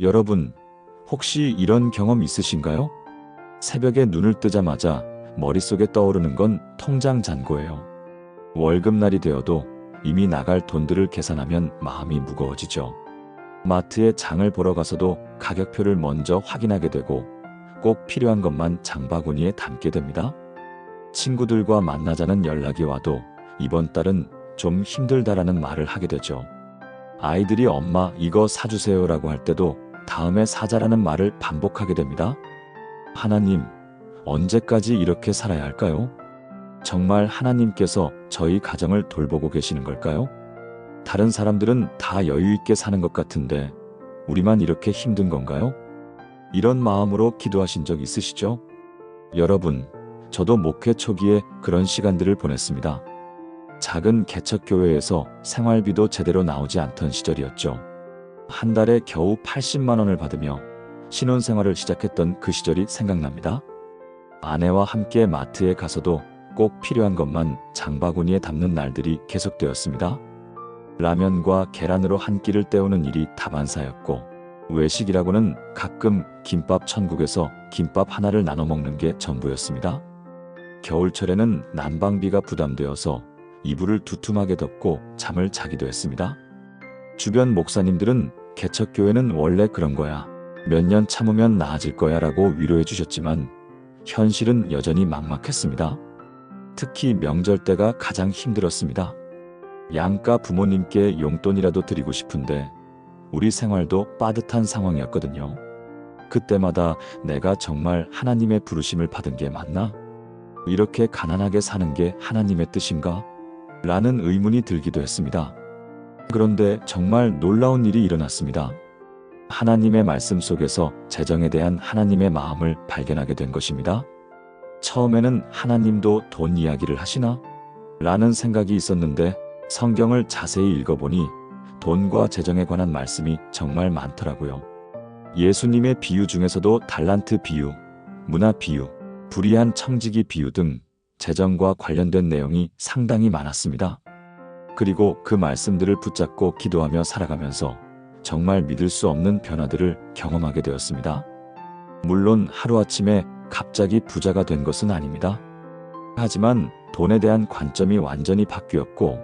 여러분, 혹시 이런 경험 있으신가요? 새벽에 눈을 뜨자마자 머릿속에 떠오르는 건 통장 잔고예요. 월급날이 되어도 이미 나갈 돈들을 계산하면 마음이 무거워지죠. 마트에 장을 보러 가서도 가격표를 먼저 확인하게 되고 꼭 필요한 것만 장바구니에 담게 됩니다. 친구들과 만나자는 연락이 와도 이번 달은 좀 힘들다라는 말을 하게 되죠. 아이들이 엄마 이거 사주세요라고 할 때도 다음에 사자라는 말을 반복하게 됩니다. 하나님, 언제까지 이렇게 살아야 할까요? 정말 하나님께서 저희 가정을 돌보고 계시는 걸까요? 다른 사람들은 다 여유 있게 사는 것 같은데 우리만 이렇게 힘든 건가요? 이런 마음으로 기도하신 적 있으시죠? 여러분, 저도 목회 초기에 그런 시간들을 보냈습니다. 작은 개척교회에서 생활비도 제대로 나오지 않던 시절이었죠. 한 달에 겨우 80만 원을 받으며 신혼생활을 시작했던 그 시절이 생각납니다. 아내와 함께 마트에 가서도 꼭 필요한 것만 장바구니에 담는 날들이 계속되었습니다. 라면과 계란으로 한 끼를 때우는 일이 다반사였고 외식이라고는 가끔 김밥 천국에서 김밥 하나를 나눠 먹는 게 전부였습니다. 겨울철에는 난방비가 부담되어서 이불을 두툼하게 덮고 잠을 자기도 했습니다. 주변 목사님들은 개척교회는 원래 그런 거야. 몇 년 참으면 나아질 거야 라고 위로해 주셨지만 현실은 여전히 막막했습니다. 특히 명절 때가 가장 힘들었습니다. 양가 부모님께 용돈이라도 드리고 싶은데 우리 생활도 빠듯한 상황이었거든요. 그때마다 내가 정말 하나님의 부르심을 받은 게 맞나? 이렇게 가난하게 사는 게 하나님의 뜻인가? 라는 의문이 들기도 했습니다. 그런데 정말 놀라운 일이 일어났습니다. 하나님의 말씀 속에서 재정에 대한 하나님의 마음을 발견하게 된 것입니다. 처음에는 하나님도 돈 이야기를 하시나? 라는 생각이 있었는데 성경을 자세히 읽어보니 돈과 재정에 관한 말씀이 정말 많더라고요. 예수님의 비유 중에서도 달란트 비유, 문화 비유, 불의한 청지기 비유 등 재정과 관련된 내용이 상당히 많았습니다. 그리고 그 말씀들을 붙잡고 기도하며 살아가면서 정말 믿을 수 없는 변화들을 경험하게 되었습니다. 물론 하루아침에 갑자기 부자가 된 것은 아닙니다. 하지만 돈에 대한 관점이 완전히 바뀌었고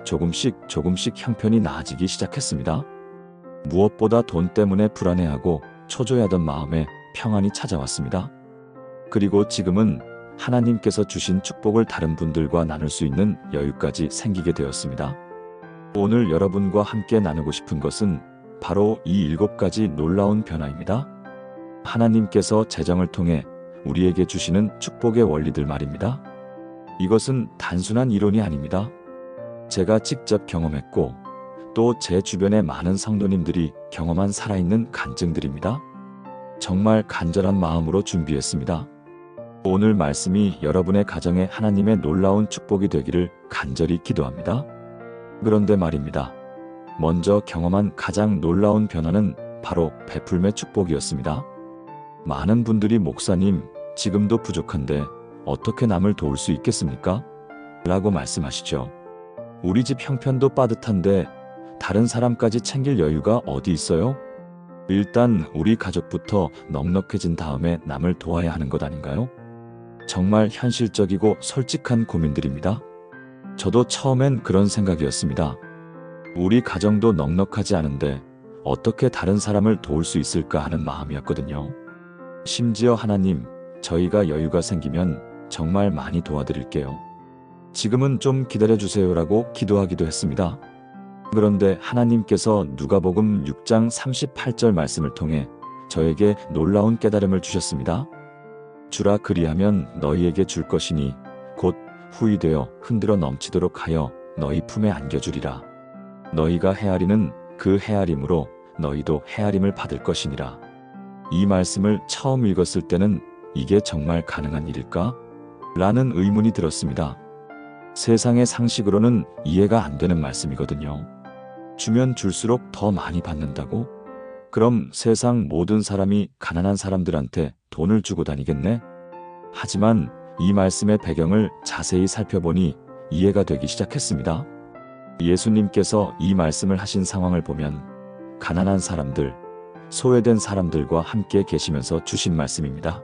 조금씩 형편이 나아지기 시작했습니다. 무엇보다 돈 때문에 불안해하고 초조해하던 마음에 평안이 찾아왔습니다. 그리고 지금은 하나님께서 주신 축복을 다른 분들과 나눌 수 있는 여유까지 생기게 되었습니다. 오늘 여러분과 함께 나누고 싶은 것은 바로 이 7가지 놀라운 변화입니다. 하나님께서 재정을 통해 우리에게 주시는 축복의 원리들 말입니다. 이것은 단순한 이론이 아닙니다. 제가 직접 경험했고 또 제 주변의 많은 성도님들이 경험한 살아있는 간증들입니다. 정말 간절한 마음으로 준비했습니다. 오늘 말씀이 여러분의 가정에 하나님의 놀라운 축복이 되기를 간절히 기도합니다. 그런데 말입니다. 먼저 경험한 가장 놀라운 변화는 바로 베풀매 축복이었습니다. 많은 분들이 목사님, 지금도 부족한데 어떻게 남을 도울 수 있겠습니까? 라고 말씀하시죠. 우리 집 형편도 빠듯한데 다른 사람까지 챙길 여유가 어디 있어요? 일단 우리 가족부터 넉넉해진 다음에 남을 도와야 하는 것 아닌가요? 정말 현실적이고 솔직한 고민들입니다. 저도 처음엔 그런 생각이었습니다. 우리 가정도 넉넉하지 않은데 어떻게 다른 사람을 도울 수 있을까 하는 마음이었거든요. 심지어 하나님, 저희가 여유가 생기면 정말 많이 도와드릴게요. 지금은 좀 기다려주세요라고 기도하기도 했습니다. 그런데 하나님께서 누가복음 6장 38절 말씀을 통해 저에게 놀라운 깨달음을 주셨습니다. 주라 그리하면 너희에게 줄 것이니 곧 후히 되어 흔들어 넘치도록 하여 너희 품에 안겨주리라. 너희가 헤아리는 그 헤아림으로 너희도 헤아림을 받을 것이니라. 이 말씀을 처음 읽었을 때는 이게 정말 가능한 일일까? 라는 의문이 들었습니다. 세상의 상식으로는 이해가 안 되는 말씀이거든요. 주면 줄수록 더 많이 받는다고? 그럼 세상 모든 사람이 가난한 사람들한테 돈을 주고 다니겠네? 하지만 이 말씀의 배경을 자세히 살펴보니 이해가 되기 시작했습니다. 예수님께서 이 말씀을 하신 상황을 보면 가난한 사람들, 소외된 사람들과 함께 계시면서 주신 말씀입니다.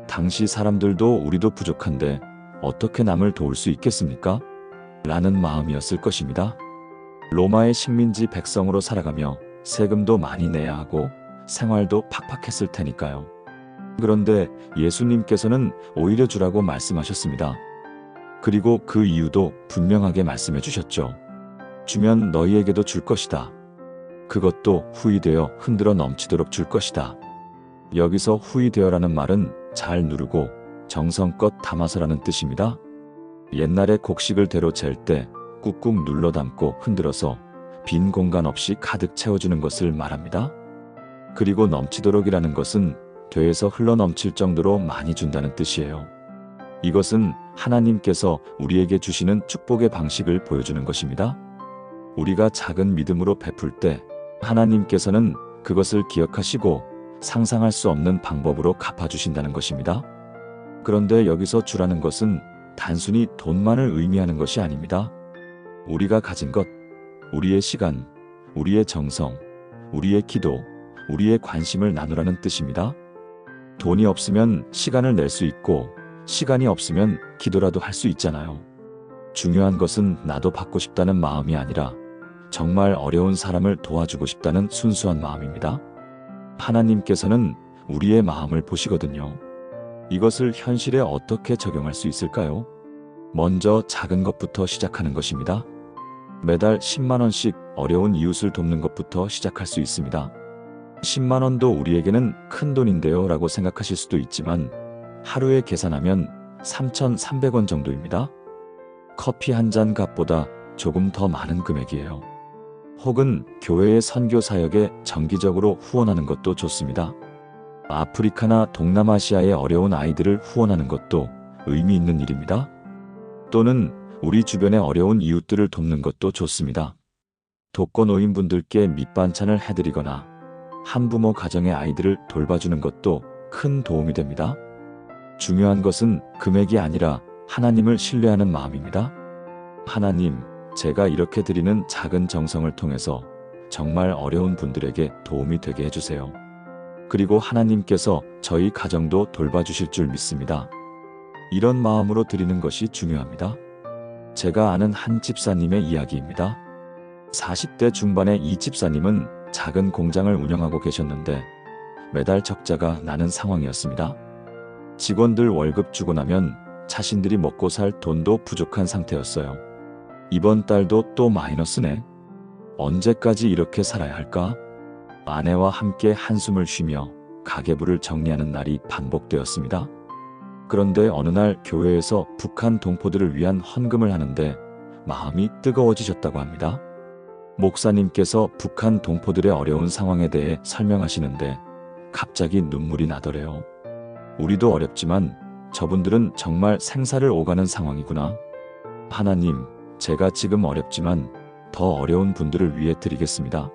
당시 사람들도 우리도 부족한데 어떻게 남을 도울 수 있겠습니까? 라는 마음이었을 것입니다. 로마의 식민지 백성으로 살아가며 세금도 많이 내야 하고 생활도 팍팍했을 테니까요. 그런데 예수님께서는 오히려 주라고 말씀하셨습니다. 그리고 그 이유도 분명하게 말씀해 주셨죠. 주면 너희에게도 줄 것이다. 그것도 후히되어 흔들어 넘치도록 줄 것이다. 여기서 후히되어라는 말은 잘 누르고 정성껏 담아서라는 뜻입니다. 옛날에 곡식을 대로 잴 때 꾹꾹 눌러 담고 흔들어서 빈 공간 없이 가득 채워주는 것을 말합니다. 그리고 넘치도록이라는 것은 되에서 흘러 넘칠 정도로 많이 준다는 뜻이에요. 이것은 하나님께서 우리에게 주시는 축복의 방식을 보여주는 것입니다. 우리가 작은 믿음으로 베풀 때 하나님께서는 그것을 기억하시고 상상할 수 없는 방법으로 갚아주신다는 것입니다. 그런데 여기서 주라는 것은 단순히 돈만을 의미하는 것이 아닙니다. 우리가 가진 것, 우리의 시간, 우리의 정성, 우리의 기도, 우리의 관심을 나누라는 뜻입니다. 돈이 없으면 시간을 낼 수 있고 시간이 없으면 기도라도 할 수 있잖아요. 중요한 것은 나도 받고 싶다는 마음이 아니라 정말 어려운 사람을 도와주고 싶다는 순수한 마음입니다. 하나님께서는 우리의 마음을 보시거든요. 이것을 현실에 어떻게 적용할 수 있을까요? 먼저 작은 것부터 시작하는 것입니다. 매달 10만 원씩 어려운 이웃을 돕는 것부터 시작할 수 있습니다. 10만 원도 우리에게는 큰 돈인데요 라고 생각하실 수도 있지만 하루에 계산하면 3,300원 정도입니다. 커피 한 잔 값보다 조금 더 많은 금액이에요. 혹은 교회의 선교 사역에 정기적으로 후원하는 것도 좋습니다. 아프리카나 동남아시아의 어려운 아이들을 후원하는 것도 의미 있는 일입니다. 또는 우리 주변의 어려운 이웃들을 돕는 것도 좋습니다. 독거노인분들께 밑반찬을 해드리거나 한부모 가정의 아이들을 돌봐주는 것도 큰 도움이 됩니다. 중요한 것은 금액이 아니라 하나님을 신뢰하는 마음입니다. 하나님, 제가 이렇게 드리는 작은 정성을 통해서 정말 어려운 분들에게 도움이 되게 해주세요. 그리고 하나님께서 저희 가정도 돌봐주실 줄 믿습니다. 이런 마음으로 드리는 것이 중요합니다. 제가 아는 한 집사님의 이야기입니다. 40대 중반의 이 집사님은 작은 공장을 운영하고 계셨는데 매달 적자가 나는 상황이었습니다. 직원들 월급 주고 나면 자신들이 먹고 살 돈도 부족한 상태였어요. 이번 달도 또 마이너스네. 언제까지 이렇게 살아야 할까? 아내와 함께 한숨을 쉬며 가계부를 정리하는 날이 반복되었습니다. 그런데 어느 날 교회에서 북한 동포들을 위한 헌금을 하는데 마음이 뜨거워지셨다고 합니다. 목사님께서 북한 동포들의 어려운 상황에 대해 설명하시는데 갑자기 눈물이 나더래요. 우리도 어렵지만 저분들은 정말 생사를 오가는 상황이구나. 하나님, 제가 지금 어렵지만 더 어려운 분들을 위해 드리겠습니다.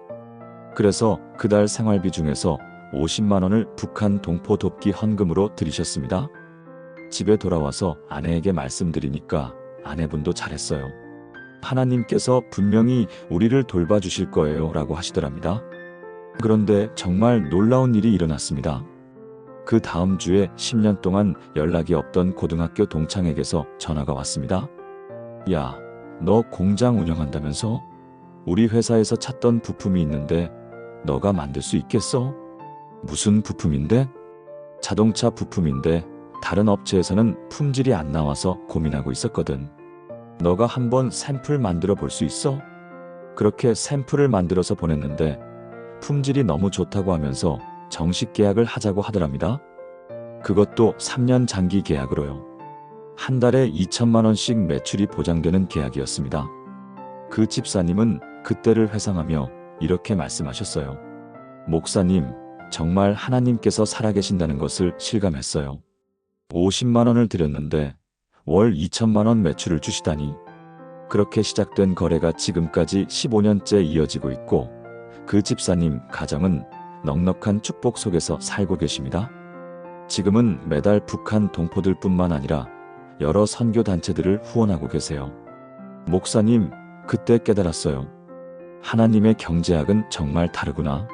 그래서 그달 생활비 중에서 50만 원을 북한 동포 돕기 헌금으로 드리셨습니다. 집에 돌아와서 아내에게 말씀드리니까 아내분도 잘했어요. 하나님께서 분명히 우리를 돌봐주실 거예요 라고 하시더랍니다. 그런데 정말 놀라운 일이 일어났습니다. 그 다음 주에 10년 동안 연락이 없던 고등학교 동창에게서 전화가 왔습니다. 야, 너 공장 운영한다면서? 우리 회사에서 찾던 부품이 있는데 너가 만들 수 있겠어? 무슨 부품인데? 자동차 부품인데 다른 업체에서는 품질이 안 나와서 고민하고 있었거든. 너가 한번 샘플 만들어 볼 수 있어? 그렇게 샘플을 만들어서 보냈는데 품질이 너무 좋다고 하면서 정식 계약을 하자고 하더랍니다. 그것도 3년 장기 계약으로요. 한 달에 2천만 원씩 매출이 보장되는 계약이었습니다. 그 집사님은 그때를 회상하며 이렇게 말씀하셨어요. 목사님, 정말 하나님께서 살아계신다는 것을 실감했어요. 50만 원을 드렸는데 월 2천만 원 매출을 주시다니. 그렇게 시작된 거래가 지금까지 15년째 이어지고 있고 그 집사님 가정은 넉넉한 축복 속에서 살고 계십니다. 지금은 매달 북한 동포들뿐만 아니라 여러 선교 단체들을 후원하고 계세요. 목사님, 그때 깨달았어요. 하나님의 경제학은 정말 다르구나.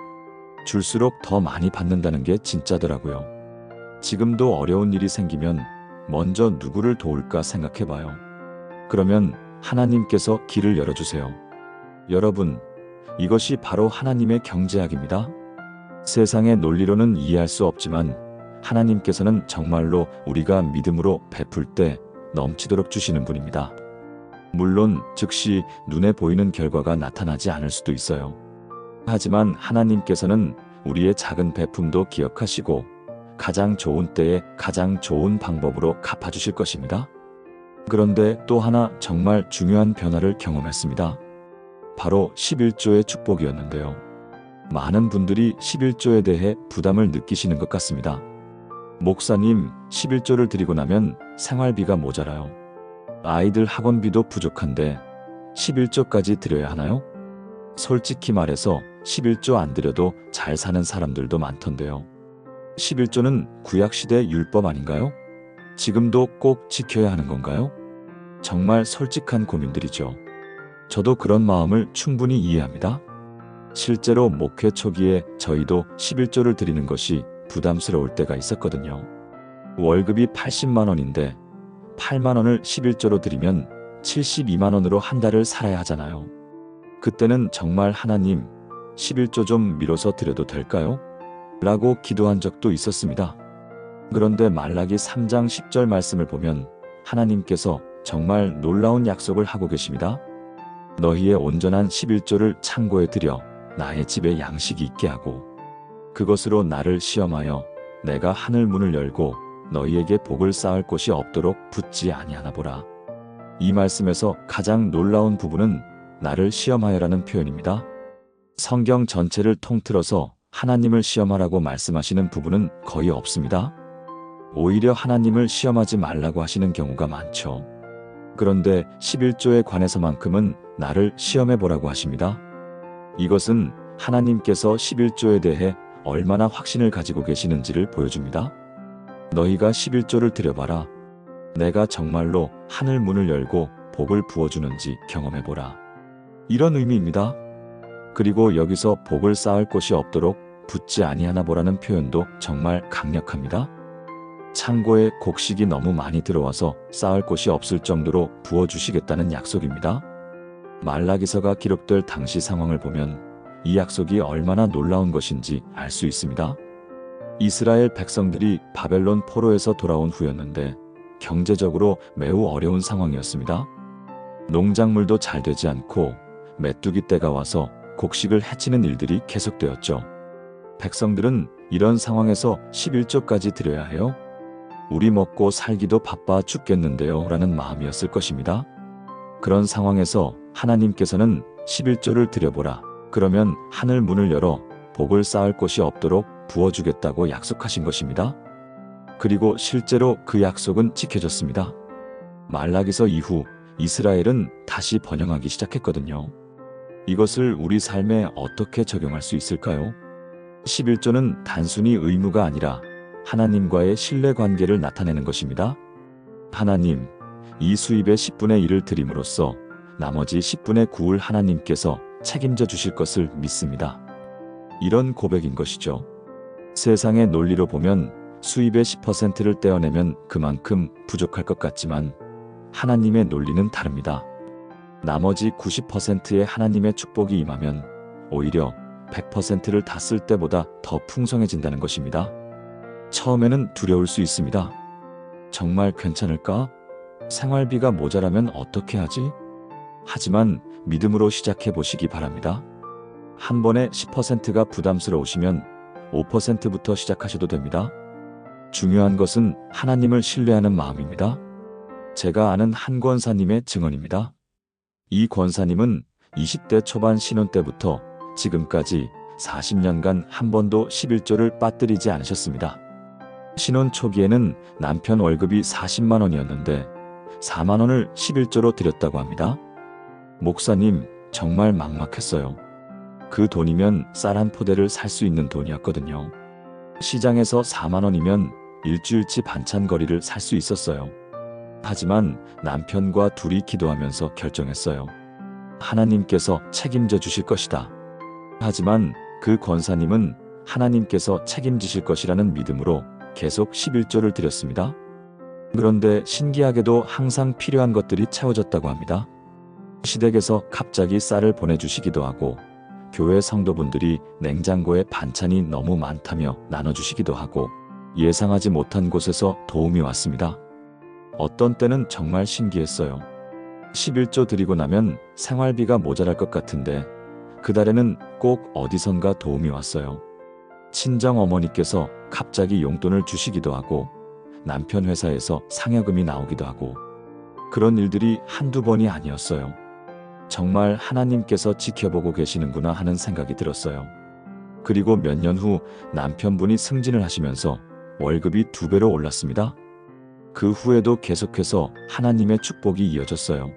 줄수록 더 많이 받는다는 게 진짜더라고요. 지금도 어려운 일이 생기면 먼저 누구를 도울까 생각해봐요. 그러면 하나님께서 길을 열어주세요. 여러분, 이것이 바로 하나님의 경제학입니다. 세상의 논리로는 이해할 수 없지만 하나님께서는 정말로 우리가 믿음으로 베풀 때 넘치도록 주시는 분입니다. 물론 즉시 눈에 보이는 결과가 나타나지 않을 수도 있어요. 하지만 하나님께서는 우리의 작은 베품도 기억하시고 가장 좋은 때에 가장 좋은 방법으로 갚아주실 것입니다. 그런데 또 하나 정말 중요한 변화를 경험했습니다. 바로 11조의 축복이었는데요. 많은 분들이 11조에 대해 부담을 느끼시는 것 같습니다. 목사님, 11조를 드리고 나면 생활비가 모자라요. 아이들 학원비도 부족한데 11조까지 드려야 하나요? 솔직히 말해서 11조 안 드려도 잘 사는 사람들도 많던데요. 11조는 구약시대 율법 아닌가요? 지금도 꼭 지켜야 하는 건가요? 정말 솔직한 고민들이죠. 저도 그런 마음을 충분히 이해합니다. 실제로 목회 초기에 저희도 11조를 드리는 것이 부담스러울 때가 있었거든요. 월급이 80만 원인데 8만 원을 11조로 드리면 72만 원으로 한 달을 살아야 하잖아요. 그때는 정말 하나님, 11조 좀 미뤄서 드려도 될까요? 라고 기도한 적도 있었습니다. 그런데 말라기 3장 10절 말씀을 보면 하나님께서 정말 놀라운 약속을 하고 계십니다. 너희의 온전한 11조를 창고에 들여 나의 집에 양식이 있게 하고 그것으로 나를 시험하여 내가 하늘 문을 열고 너희에게 복을 쌓을 곳이 없도록 붙지 아니하나 보라. 이 말씀에서 가장 놀라운 부분은 나를 시험하여라는 표현입니다. 성경 전체를 통틀어서 하나님을 시험하라고 말씀하시는 부분은 거의 없습니다. 오히려 하나님을 시험하지 말라고 하시는 경우가 많죠. 그런데 11조에 관해서만큼은 나를 시험해 보라고 하십니다. 이것은 하나님께서 11조에 대해 얼마나 확신을 가지고 계시는지를 보여줍니다. 너희가 11조를 드려봐라. 내가 정말로 하늘 문을 열고 복을 부어주는지 경험해보라. 이런 의미입니다. 그리고 여기서 복을 쌓을 곳이 없도록 붙지 아니하나 보라는 표현도 정말 강력합니다. 창고에 곡식이 너무 많이 들어와서 쌓을 곳이 없을 정도로 부어주시겠다는 약속입니다. 말라기서가 기록될 당시 상황을 보면 이 약속이 얼마나 놀라운 것인지 알 수 있습니다. 이스라엘 백성들이 바벨론 포로에서 돌아온 후였는데 경제적으로 매우 어려운 상황이었습니다. 농작물도 잘 되지 않고 메뚜기 떼가 와서 곡식을 해치는 일들이 계속되었죠. 백성들은 이런 상황에서 11조까지 드려야 해요? 우리 먹고 살기도 바빠 죽겠는데요 라는 마음이었을 것입니다. 그런 상황에서 하나님께서는 11조를 드려보라. 그러면 하늘 문을 열어 복을 쌓을 곳이 없도록 부어주겠다고 약속하신 것입니다. 그리고 실제로 그 약속은 지켜졌습니다. 말라기서 이후 이스라엘은 다시 번영하기 시작했거든요. 이것을 우리 삶에 어떻게 적용할 수 있을까요? 11조는 단순히 의무가 아니라 하나님과의 신뢰관계를 나타내는 것입니다. 하나님, 이 수입의 10분의 1을 드림으로써 나머지 10분의 9을 하나님께서 책임져 주실 것을 믿습니다. 이런 고백인 것이죠. 세상의 논리로 보면 수입의 10%를 떼어내면 그만큼 부족할 것 같지만 하나님의 논리는 다릅니다. 나머지 90%의 하나님의 축복이 임하면 오히려 100%를 다 쓸 때보다 더 풍성해진다는 것입니다. 처음에는 두려울 수 있습니다. 정말 괜찮을까? 생활비가 모자라면 어떻게 하지? 하지만 믿음으로 시작해 보시기 바랍니다. 한 번에 10%가 부담스러우시면 5%부터 시작하셔도 됩니다. 중요한 것은 하나님을 신뢰하는 마음입니다. 제가 아는 한 권사님의 증언입니다. 이 권사님은 20대 초반 신혼 때부터 지금까지 40년간 한 번도 11조를 빠뜨리지 않으셨습니다. 신혼 초기에는 남편 월급이 40만 원이었는데 4만 원을 11조로 드렸다고 합니다. 목사님, 정말 막막했어요. 그 돈이면 쌀 한 포대를 살 수 있는 돈이었거든요. 시장에서 4만 원이면 일주일치 반찬거리를 살 수 있었어요. 하지만 남편과 둘이 기도하면서 결정했어요. 하나님께서 책임져 주실 것이다. 하지만 그 권사님은 하나님께서 책임지실 것이라는 믿음으로 계속 11조를 드렸습니다. 그런데 신기하게도 항상 필요한 것들이 채워졌다고 합니다. 시댁에서 갑자기 쌀을 보내주시기도 하고, 교회 성도분들이 냉장고에 반찬이 너무 많다며 나눠주시기도 하고, 예상하지 못한 곳에서 도움이 왔습니다. 어떤 때는 정말 신기했어요. 11조 드리고 나면 생활비가 모자랄 것 같은데 그 달에는 꼭 어디선가 도움이 왔어요. 친정 어머니께서 갑자기 용돈을 주시기도 하고, 남편 회사에서 상여금이 나오기도 하고, 그런 일들이 한두 번이 아니었어요. 정말 하나님께서 지켜보고 계시는구나 하는 생각이 들었어요. 그리고 몇 년 후 남편분이 승진을 하시면서 월급이 2배로 올랐습니다. 그 후에도 계속해서 하나님의 축복이 이어졌어요.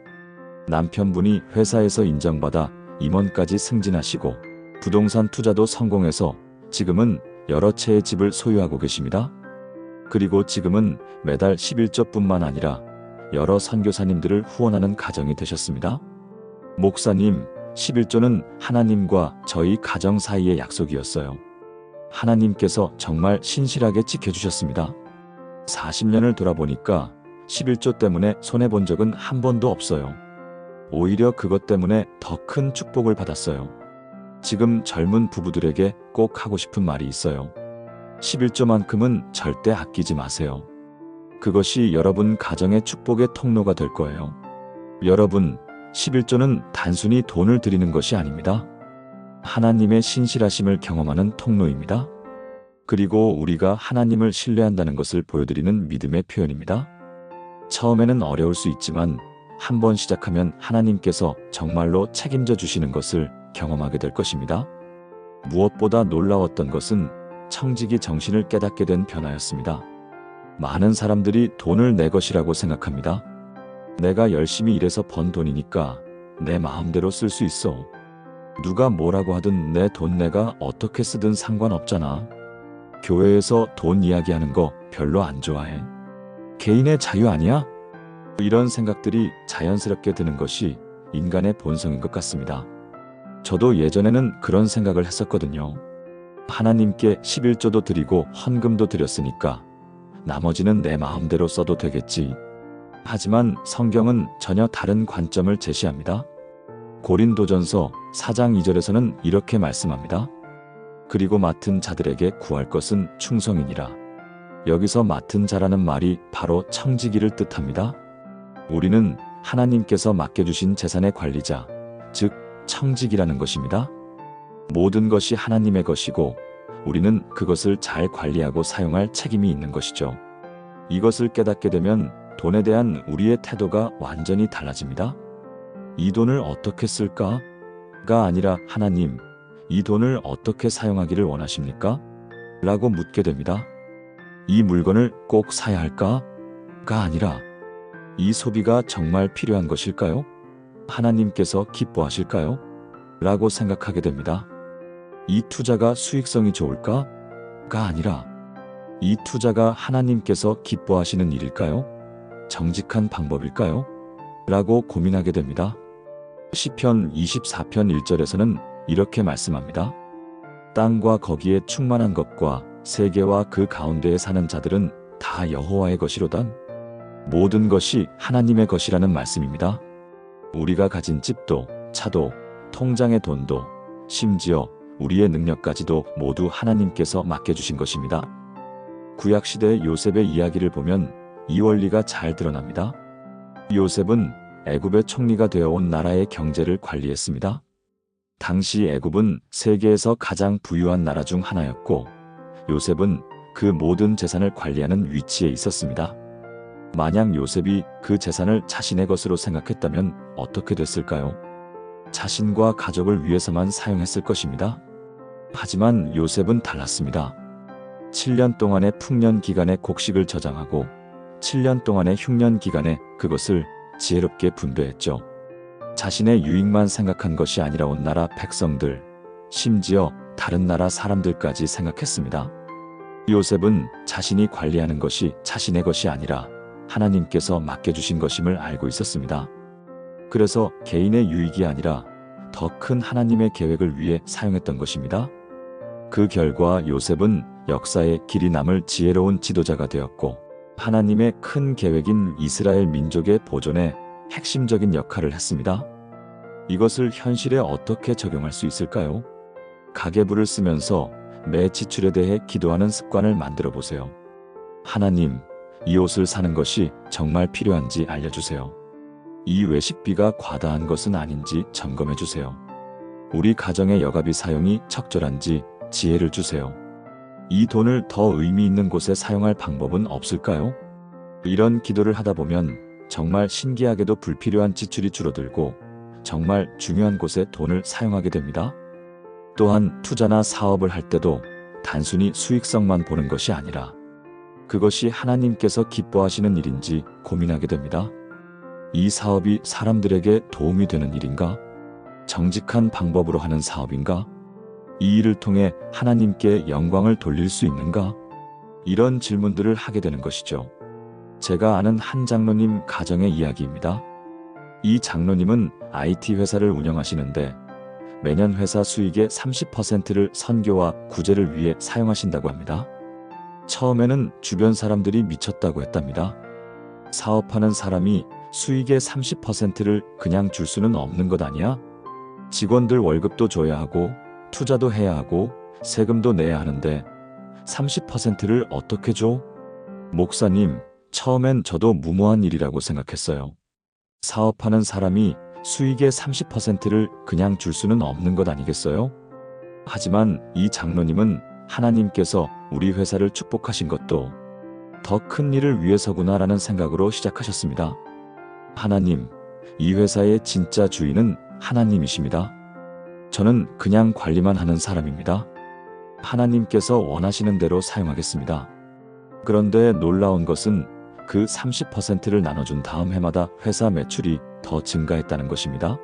남편분이 회사에서 인정받아 임원까지 승진하시고, 부동산 투자도 성공해서 지금은 여러 채의 집을 소유하고 계십니다. 그리고 지금은 매달 11조뿐만 아니라 여러 선교사님들을 후원하는 가정이 되셨습니다. 목사님, 11조는 하나님과 저희 가정 사이의 약속이었어요. 하나님께서 정말 신실하게 지켜주셨습니다. 40년을 돌아보니까 11조 때문에 손해본 적은 한 번도 없어요. 오히려 그것 때문에 더 큰 축복을 받았어요. 지금 젊은 부부들에게 꼭 하고 싶은 말이 있어요. 11조만큼은 절대 아끼지 마세요. 그것이 여러분 가정의 축복의 통로가 될 거예요. 여러분, 11조는 단순히 돈을 드리는 것이 아닙니다. 하나님의 신실하심을 경험하는 통로입니다. 그리고 우리가 하나님을 신뢰한다는 것을 보여드리는 믿음의 표현입니다. 처음에는 어려울 수 있지만 한 번 시작하면 하나님께서 정말로 책임져 주시는 것을 경험하게 될 것입니다. 무엇보다 놀라웠던 것은 청지기 정신을 깨닫게 된 변화였습니다. 많은 사람들이 돈을 내 것이라고 생각합니다. 내가 열심히 일해서 번 돈이니까 내 마음대로 쓸 수 있어. 누가 뭐라고 하든 내 돈 내가 어떻게 쓰든 상관없잖아. 교회에서 돈 이야기하는 거 별로 안 좋아해. 개인의 자유 아니야? 이런 생각들이 자연스럽게 드는 것이 인간의 본성인 것 같습니다. 저도 예전에는 그런 생각을 했었거든요. 하나님께 11조도 드리고 헌금도 드렸으니까 나머지는 내 마음대로 써도 되겠지. 하지만 성경은 전혀 다른 관점을 제시합니다. 고린도전서 4장 2절에서는 이렇게 말씀합니다. 그리고 맡은 자들에게 구할 것은 충성이니라. 여기서 맡은 자라는 말이 바로 청지기를 뜻합니다. 우리는 하나님께서 맡겨주신 재산의 관리자, 즉 청지기라는 것입니다. 모든 것이 하나님의 것이고 우리는 그것을 잘 관리하고 사용할 책임이 있는 것이죠. 이것을 깨닫게 되면 돈에 대한 우리의 태도가 완전히 달라집니다. 이 돈을 어떻게 쓸까? 가 아니라 하나님, 이 돈을 어떻게 사용하기를 원하십니까? 라고 묻게 됩니다. 이 물건을 꼭 사야 할까? 가 아니라 이 소비가 정말 필요한 것일까요? 하나님께서 기뻐하실까요? 라고 생각하게 됩니다. 이 투자가 수익성이 좋을까? 가 아니라 이 투자가 하나님께서 기뻐하시는 일일까요? 정직한 방법일까요? 라고 고민하게 됩니다. 시편 24편 1절에서는 이렇게 말씀합니다. 땅과 거기에 충만한 것과 세계와 그 가운데에 사는 자들은 다 여호와의 것이로다. 모든 것이 하나님의 것이라는 말씀입니다. 우리가 가진 집도, 차도, 통장의 돈도, 심지어 우리의 능력까지도 모두 하나님께서 맡겨주신 것입니다. 구약시대의 요셉의 이야기를 보면 이 원리가 잘 드러납니다. 요셉은 애굽의 총리가 되어온 나라의 경제를 관리했습니다. 당시 애굽은 세계에서 가장 부유한 나라 중 하나였고 요셉은 그 모든 재산을 관리하는 위치에 있었습니다. 만약 요셉이 그 재산을 자신의 것으로 생각했다면 어떻게 됐을까요? 자신과 가족을 위해서만 사용했을 것입니다. 하지만 요셉은 달랐습니다. 7년 동안의 풍년 기간에 곡식을 저장하고 7년 동안의 흉년 기간에 그것을 지혜롭게 분배했죠. 자신의 유익만 생각한 것이 아니라 온 나라 백성들, 심지어 다른 나라 사람들까지 생각했습니다. 요셉은 자신이 관리하는 것이 자신의 것이 아니라 하나님께서 맡겨주신 것임을 알고 있었습니다. 그래서 개인의 유익이 아니라 더 큰 하나님의 계획을 위해 사용했던 것입니다. 그 결과 요셉은 역사에 길이 남을 지혜로운 지도자가 되었고 하나님의 큰 계획인 이스라엘 민족의 보존에 핵심적인 역할을 했습니다. 이것을 현실에 어떻게 적용할 수 있을까요? 가계부를 쓰면서 매 지출에 대해 기도하는 습관을 만들어 보세요. 하나님, 이 옷을 사는 것이 정말 필요한지 알려주세요. 이 외식비가 과다한 것은 아닌지 점검해 주세요. 우리 가정의 여가비 사용이 적절한지 지혜를 주세요. 이 돈을 더 의미 있는 곳에 사용할 방법은 없을까요? 이런 기도를 하다 보면 정말 신기하게도 불필요한 지출이 줄어들고 정말 중요한 곳에 돈을 사용하게 됩니다. 또한 투자나 사업을 할 때도 단순히 수익성만 보는 것이 아니라 그것이 하나님께서 기뻐하시는 일인지 고민하게 됩니다. 이 사업이 사람들에게 도움이 되는 일인가? 정직한 방법으로 하는 사업인가? 이 일을 통해 하나님께 영광을 돌릴 수 있는가? 이런 질문들을 하게 되는 것이죠. 제가 아는 한 장로님 가정의 이야기입니다. 이 장로님은 IT 회사를 운영하시는데 매년 회사 수익의 30%를 선교와 구제를 위해 사용하신다고 합니다. 처음에는 주변 사람들이 미쳤다고 했답니다. 사업하는 사람이 수익의 30%를 그냥 줄 수는 없는 것 아니야? 직원들 월급도 줘야 하고 투자도 해야 하고 세금도 내야 하는데 30%를 어떻게 줘? 목사님, 처음엔 저도 무모한 일이라고 생각했어요. 사업하는 사람이 수익의 30%를 그냥 줄 수는 없는 것 아니겠어요? 하지만 이 장로님은 하나님께서 우리 회사를 축복하신 것도 더 큰 일을 위해서구나라는 생각으로 시작하셨습니다. 하나님, 이 회사의 진짜 주인은 하나님이십니다. 저는 그냥 관리만 하는 사람입니다. 하나님께서 원하시는 대로 사용하겠습니다. 그런데 놀라운 것은 그 30%를 나눠준 다음 해마다 회사 매출이 더 증가했다는 것입니다.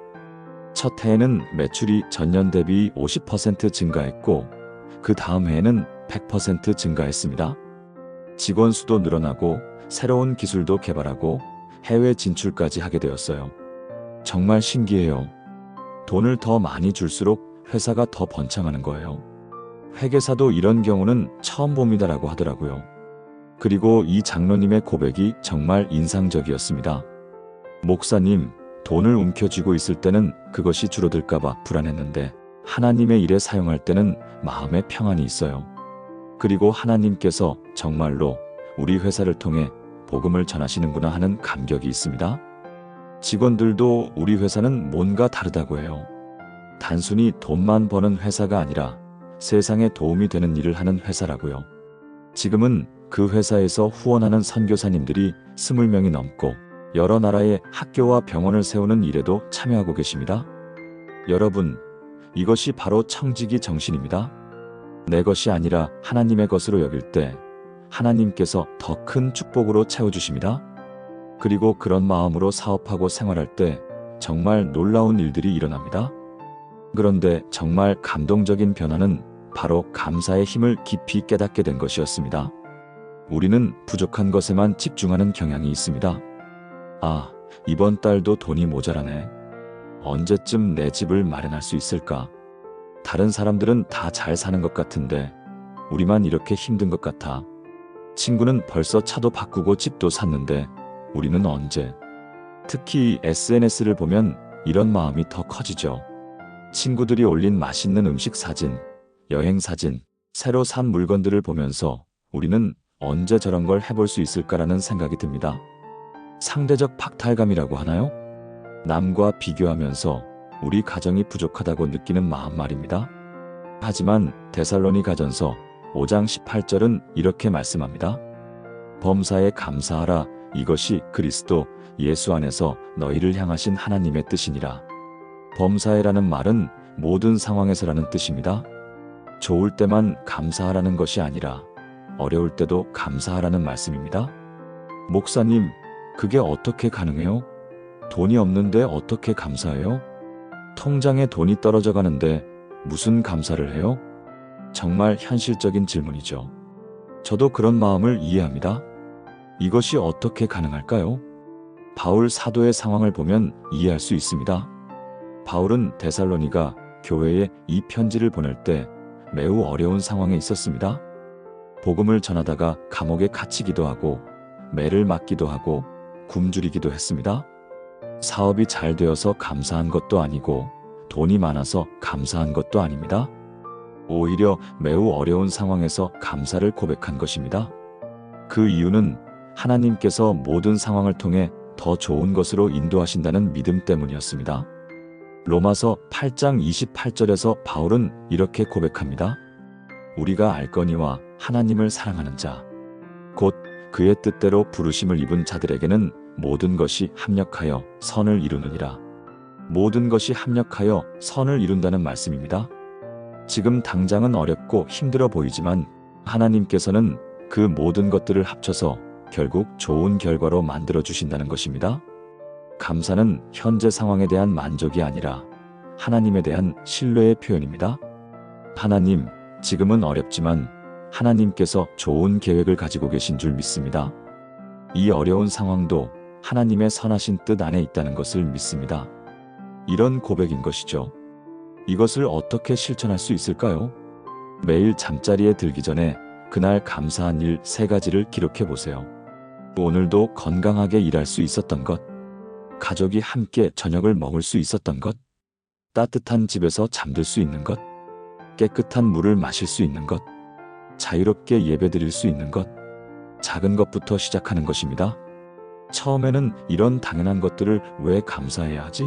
첫 해에는 매출이 전년 대비 50% 증가했고 그 다음 해에는 100% 증가했습니다. 직원 수도 늘어나고 새로운 기술도 개발하고 해외 진출까지 하게 되었어요. 정말 신기해요. 돈을 더 많이 줄수록 회사가 더 번창하는 거예요. 회계사도 이런 경우는 처음 봅니다라고 하더라고요. 그리고 이 장로님의 고백이 정말 인상적이었습니다. 목사님, 돈을 움켜쥐고 있을 때는 그것이 줄어들까봐 불안했는데 하나님의 일에 사용할 때는 마음에 평안이 있어요. 그리고 하나님께서 정말로 우리 회사를 통해 복음을 전하시는구나 하는 감격이 있습니다. 직원들도 우리 회사는 뭔가 다르다고 해요. 단순히 돈만 버는 회사가 아니라 세상에 도움이 되는 일을 하는 회사라고요. 지금은 그 회사에서 후원하는 선교사님들이 20명이 넘고 여러 나라의 학교와 병원을 세우는 일에도 참여하고 계십니다. 여러분, 이것이 바로 청지기 정신입니다. 내 것이 아니라 하나님의 것으로 여길 때 하나님께서 더 큰 축복으로 채워주십니다. 그리고 그런 마음으로 사업하고 생활할 때 정말 놀라운 일들이 일어납니다. 그런데 정말 감동적인 변화는 바로 감사의 힘을 깊이 깨닫게 된 것이었습니다. 우리는 부족한 것에만 집중하는 경향이 있습니다. 아, 이번 달도 돈이 모자라네. 언제쯤 내 집을 마련할 수 있을까? 다른 사람들은 다 잘 사는 것 같은데 우리만 이렇게 힘든 것 같아. 친구는 벌써 차도 바꾸고 집도 샀는데 우리는 언제? 특히 SNS를 보면 이런 마음이 더 커지죠. 친구들이 올린 맛있는 음식 사진, 여행 사진, 새로 산 물건들을 보면서 우리는 언제 저런 걸 해볼 수 있을까라는 생각이 듭니다. 상대적 박탈감이라고 하나요? 남과 비교하면서 우리 가정이 부족하다고 느끼는 마음 말입니다. 하지만 데살로니가전서 5장 18절은 이렇게 말씀합니다. 범사에 감사하라. 이것이 그리스도 예수 안에서 너희를 향하신 하나님의 뜻이니라. 범사에라는 말은 모든 상황에서라는 뜻입니다. 좋을 때만 감사하라는 것이 아니라 어려울 때도 감사하라는 말씀입니다. 목사님, 그게 어떻게 가능해요? 돈이 없는데 어떻게 감사해요? 통장에 돈이 떨어져 가는데 무슨 감사를 해요? 정말 현실적인 질문이죠. 저도 그런 마음을 이해합니다. 이것이 어떻게 가능할까요? 바울 사도의 상황을 보면 이해할 수 있습니다. 바울은 데살로니가 교회에 이 편지를 보낼 때 매우 어려운 상황에 있었습니다. 복음을 전하다가 감옥에 갇히기도 하고 매를 맞기도 하고 굶주리기도 했습니다. 사업이 잘 되어서 감사한 것도 아니고 돈이 많아서 감사한 것도 아닙니다. 오히려 매우 어려운 상황에서 감사를 고백한 것입니다. 그 이유는 하나님께서 모든 상황을 통해 더 좋은 것으로 인도하신다는 믿음 때문이었습니다. 로마서 8장 28절에서 바울은 이렇게 고백합니다. 우리가 알거니와 하나님을 사랑하는 자, 곧 그의 뜻대로 부르심을 입은 자들에게는 모든 것이 합력하여 선을 이루느니라. 모든 것이 합력하여 선을 이룬다는 말씀입니다. 지금 당장은 어렵고 힘들어 보이지만 하나님께서는 그 모든 것들을 합쳐서 결국 좋은 결과로 만들어 주신다는 것입니다. 감사는 현재 상황에 대한 만족이 아니라 하나님에 대한 신뢰의 표현입니다. 하나님, 지금은 어렵지만 하나님께서 좋은 계획을 가지고 계신 줄 믿습니다. 이 어려운 상황도 하나님의 선하신 뜻 안에 있다는 것을 믿습니다. 이런 고백인 것이죠. 이것을 어떻게 실천할 수 있을까요? 매일 잠자리에 들기 전에 그날 감사한 일 3가지를 기록해 보세요. 오늘도 건강하게 일할 수 있었던 것, 가족이 함께 저녁을 먹을 수 있었던 것, 따뜻한 집에서 잠들 수 있는 것, 깨끗한 물을 마실 수 있는 것, 자유롭게 예배드릴 수 있는 것, 작은 것부터 시작하는 것입니다. 처음에는 이런 당연한 것들을 왜 감사해야 하지?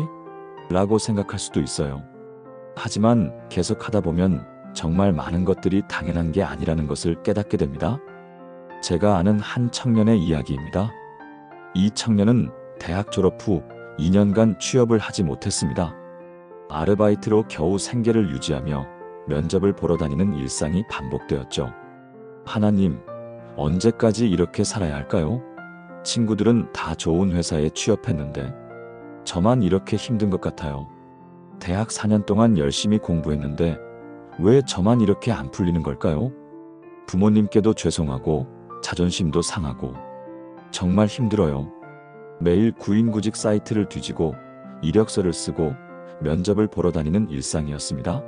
라고 생각할 수도 있어요. 하지만 계속 하다 보면 정말 많은 것들이 당연한 게 아니라는 것을 깨닫게 됩니다. 제가 아는 한 청년의 이야기입니다. 이 청년은 대학 졸업 후 2년간 취업을 하지 못했습니다. 아르바이트로 겨우 생계를 유지하며 면접을 보러 다니는 일상이 반복되었죠. 하나님, 언제까지 이렇게 살아야 할까요? 친구들은 다 좋은 회사에 취업했는데 저만 이렇게 힘든 것 같아요. 대학 4년 동안 열심히 공부했는데 왜 저만 이렇게 안 풀리는 걸까요? 부모님께도 죄송하고 자존심도 상하고 정말 힘들어요. 매일 구인구직 사이트를 뒤지고 이력서를 쓰고 면접을 보러 다니는 일상이었습니다.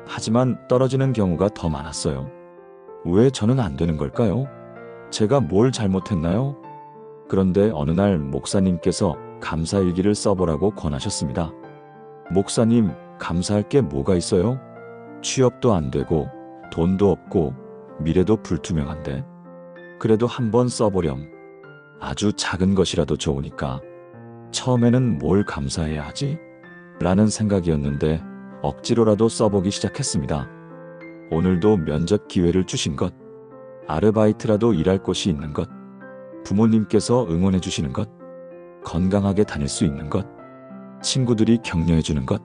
하지만 떨어지는 경우가 더 많았어요. 왜 저는 안 되는 걸까요? 제가 뭘 잘못했나요? 그런데 어느 날 목사님께서 감사일기를 써보라고 권하셨습니다. 목사님, 감사할 게 뭐가 있어요? 취업도 안 되고 돈도 없고 미래도 불투명한데 그래도 한번 써보렴. 아주 작은 것이라도 좋으니까. 처음에는 뭘 감사해야 하지? 라는 생각이었는데 억지로라도 써보기 시작했습니다. 오늘도 면접 기회를 주신 것, 아르바이트라도 일할 곳이 있는 것, 부모님께서 응원해 주시는 것, 건강하게 다닐 수 있는 것, 친구들이 격려해 주는 것.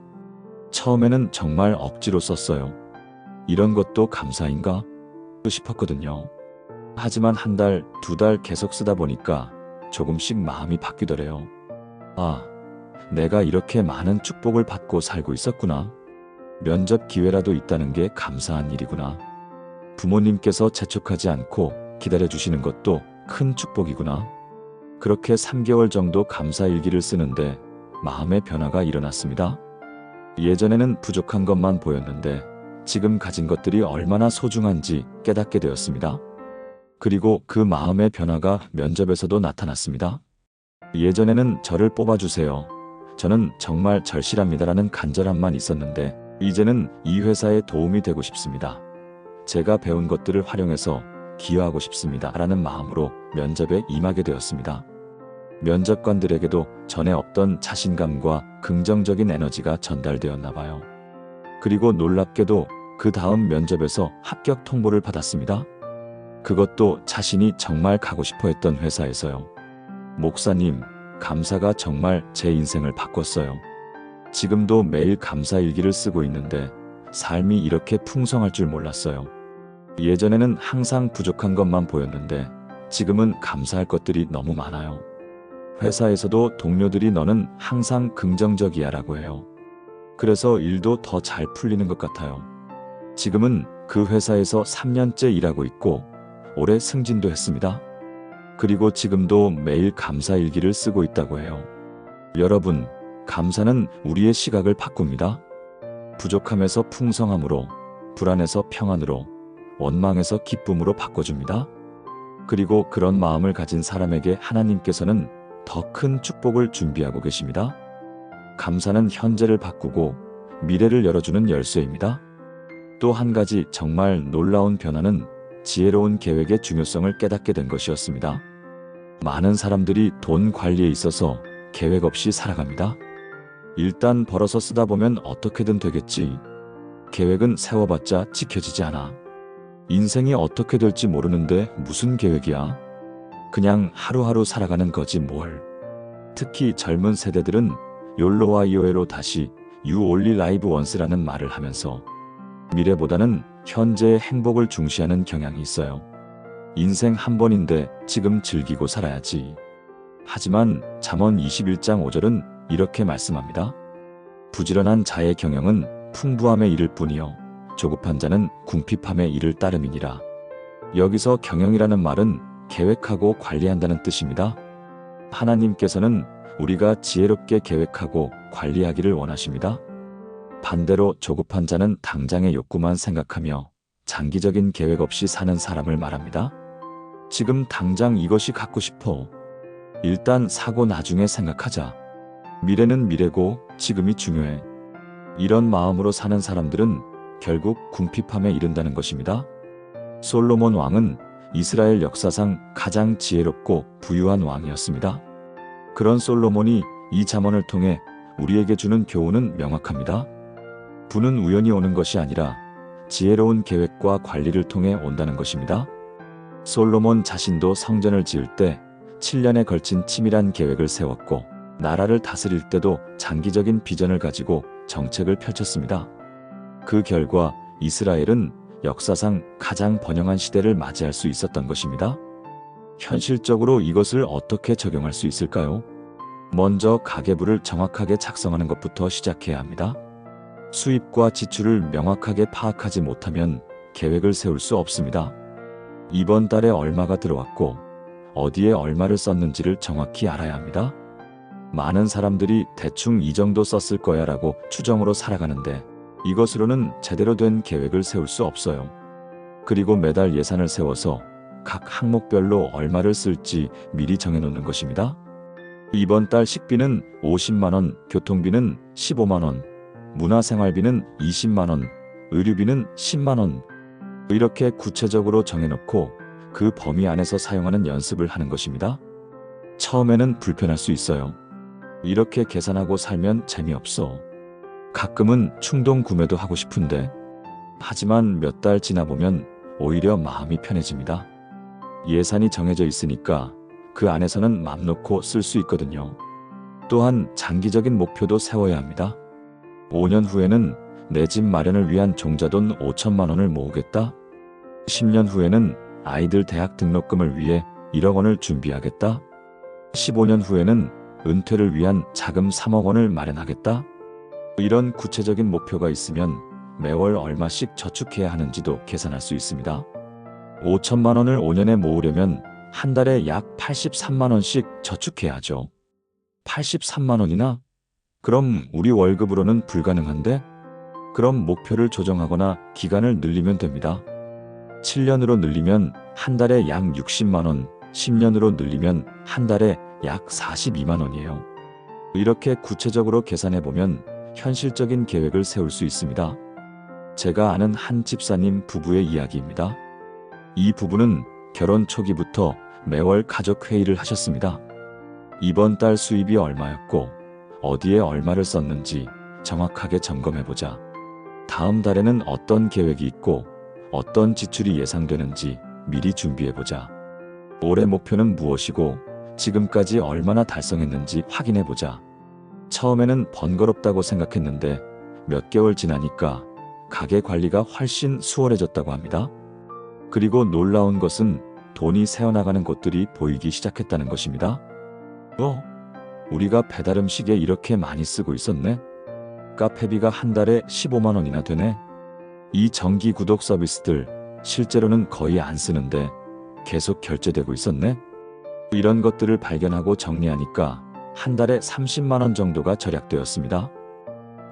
처음에는 정말 억지로 썼어요. 이런 것도 감사인가? 싶었거든요. 하지만 1달, 2달 계속 쓰다 보니까 조금씩 마음이 바뀌더래요. 아, 내가 이렇게 많은 축복을 받고 살고 있었구나. 면접 기회라도 있다는 게 감사한 일이구나. 부모님께서 재촉하지 않고 기다려주시는 것도 큰 축복이구나. 그렇게 3개월 정도 감사일기를 쓰는데 마음의 변화가 일어났습니다. 예전에는 부족한 것만 보였는데 지금 가진 것들이 얼마나 소중한지 깨닫게 되었습니다. 그리고 그 마음의 변화가 면접에서도 나타났습니다. 예전에는 저를 뽑아주세요. 저는 정말 절실합니다라는 간절함만 있었는데 이제는 이 회사에 도움이 되고 싶습니다. 제가 배운 것들을 활용해서 기여하고 싶습니다. 라는 마음으로 면접에 임하게 되었습니다. 면접관들에게도 전에 없던 자신감과 긍정적인 에너지가 전달되었나 봐요. 그리고 놀랍게도 그 다음 면접에서 합격 통보를 받았습니다. 그것도 자신이 정말 가고 싶어 했던 회사에서요. 목사님, 감사가 정말 제 인생을 바꿨어요. 지금도 매일 감사일기를 쓰고 있는데 삶이 이렇게 풍성할 줄 몰랐어요. 예전에는 항상 부족한 것만 보였는데 지금은 감사할 것들이 너무 많아요. 회사에서도 동료들이 너는 항상 긍정적이야 라고 해요. 그래서 일도 더 잘 풀리는 것 같아요. 지금은 그 회사에서 3년째 일하고 있고 올해 승진도 했습니다. 그리고 지금도 매일 감사일기를 쓰고 있다고 해요. 여러분, 감사는 우리의 시각을 바꿉니다. 부족함에서 풍성함으로, 불안해서 평안으로, 원망해서 기쁨으로 바꿔줍니다. 그리고 그런 마음을 가진 사람에게 하나님께서는 더 큰 축복을 준비하고 계십니다. 감사는 현재를 바꾸고 미래를 열어주는 열쇠입니다. 또 한 가지 정말 놀라운 변화는 지혜로운 계획의 중요성을 깨닫게 된 것이었습니다. 많은 사람들이 돈 관리에 있어서 계획 없이 살아갑니다. 일단 벌어서 쓰다 보면 어떻게든 되겠지. 계획은 세워봤자 지켜지지 않아. 인생이 어떻게 될지 모르는데 무슨 계획이야? 그냥 하루하루 살아가는 거지 뭘. 특히 젊은 세대들은 욜로와 요에로 다시 You Only Live Once라는 말을 하면서 미래보다는 현재의 행복을 중시하는 경향이 있어요. 인생 한 번인데 지금 즐기고 살아야지. 하지만 잠언 21장 5절은 이렇게 말씀합니다. 부지런한 자의 경영은 풍부함에 이를 뿐이요 조급한 자는 궁핍함에 이를 따름이니라. 여기서 경영이라는 말은 계획하고 관리한다는 뜻입니다. 하나님께서는 우리가 지혜롭게 계획하고 관리하기를 원하십니다. 반대로 조급한 자는 당장의 욕구만 생각하며 장기적인 계획 없이 사는 사람을 말합니다. 지금 당장 이것이 갖고 싶어. 일단 사고 나중에 생각하자. 미래는 미래고 지금이 중요해. 이런 마음으로 사는 사람들은 결국 궁핍함에 이른다는 것입니다. 솔로몬 왕은 이스라엘 역사상 가장 지혜롭고 부유한 왕이었습니다. 그런 솔로몬이 이 잠언을 통해 우리에게 주는 교훈은 명확합니다. 부는 우연히 오는 것이 아니라 지혜로운 계획과 관리를 통해 온다는 것입니다. 솔로몬 자신도 성전을 지을 때 7년에 걸친 치밀한 계획을 세웠고 나라를 다스릴 때도 장기적인 비전을 가지고 정책을 펼쳤습니다. 그 결과 이스라엘은 역사상 가장 번영한 시대를 맞이할 수 있었던 것입니다. 현실적으로 이것을 어떻게 적용할 수 있을까요? 먼저 가계부를 정확하게 작성하는 것부터 시작해야 합니다. 수입과 지출을 명확하게 파악하지 못하면 계획을 세울 수 없습니다. 이번 달에 얼마가 들어왔고 어디에 얼마를 썼는지를 정확히 알아야 합니다. 많은 사람들이 대충 이 정도 썼을 거야 라고 추정으로 살아가는데 이것으로는 제대로 된 계획을 세울 수 없어요. 그리고 매달 예산을 세워서 각 항목별로 얼마를 쓸지 미리 정해놓는 것입니다. 이번 달 식비는 50만원, 교통비는 15만원, 문화생활비는 20만원, 의류비는 10만원. 이렇게 구체적으로 정해놓고 그 범위 안에서 사용하는 연습을 하는 것입니다. 처음에는 불편할 수 있어요. 이렇게 계산하고 살면 재미없어. 가끔은 충동 구매도 하고 싶은데. 하지만 몇 달 지나 보면 오히려 마음이 편해집니다. 예산이 정해져 있으니까 그 안에서는 맘 놓고 쓸 수 있거든요. 또한 장기적인 목표도 세워야 합니다. 5년 후에는 내 집 마련을 위한 종자돈 5천만 원을 모으겠다. 10년 후에는 아이들 대학 등록금을 위해 1억 원을 준비하겠다. 15년 후에는 은퇴를 위한 자금 3억 원을 마련하겠다. 이런 구체적인 목표가 있으면 매월 얼마씩 저축해야 하는지도 계산할 수 있습니다. 5천만 원을 5년에 모으려면 한 달에 약 83만 원씩 저축해야죠. 83만 원이나? 그럼 우리 월급으로는 불가능한데? 그럼 목표를 조정하거나 기간을 늘리면 됩니다. 7년으로 늘리면 한 달에 약 60만 원, 10년으로 늘리면 한 달에 약 42만 원이에요. 이렇게 구체적으로 계산해보면 현실적인 계획을 세울 수 있습니다. 제가 아는 한 집사님 부부의 이야기입니다. 이 부부는 결혼 초기부터 매월 가족 회의를 하셨습니다. 이번 달 수입이 얼마였고 어디에 얼마를 썼는지 정확하게 점검해보자. 다음 달에는 어떤 계획이 있고 어떤 지출이 예상되는지 미리 준비해보자. 올해 목표는 무엇이고 지금까지 얼마나 달성했는지 확인해보자. 처음에는 번거롭다고 생각했는데 몇 개월 지나니까 가게 관리가 훨씬 수월해졌다고 합니다. 그리고 놀라운 것은 돈이 새어나가는 곳들이 보이기 시작했다는 것입니다. 우리가 배달음식에 이렇게 많이 쓰고 있었네? 카페비가 한 달에 15만 원이나 되네? 이 정기 구독 서비스들 실제로는 거의 안 쓰는데 계속 결제되고 있었네? 이런 것들을 발견하고 정리하니까 한 달에 30만 원 정도가 절약되었습니다.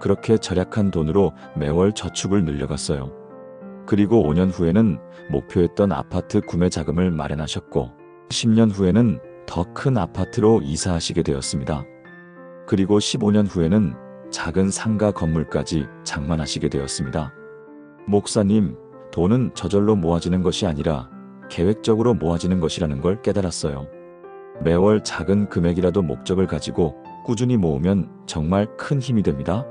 그렇게 절약한 돈으로 매월 저축을 늘려갔어요. 그리고 5년 후에는 목표했던 아파트 구매 자금을 마련하셨고 10년 후에는 더 큰 아파트로 이사하시게 되었습니다. 그리고 15년 후에는 작은 상가 건물까지 장만하시게 되었습니다. 목사님, 돈은 저절로 모아지는 것이 아니라 계획적으로 모아지는 것이라는 걸 깨달았어요. 매월 작은 금액이라도 목적을 가지고 꾸준히 모으면 정말 큰 힘이 됩니다.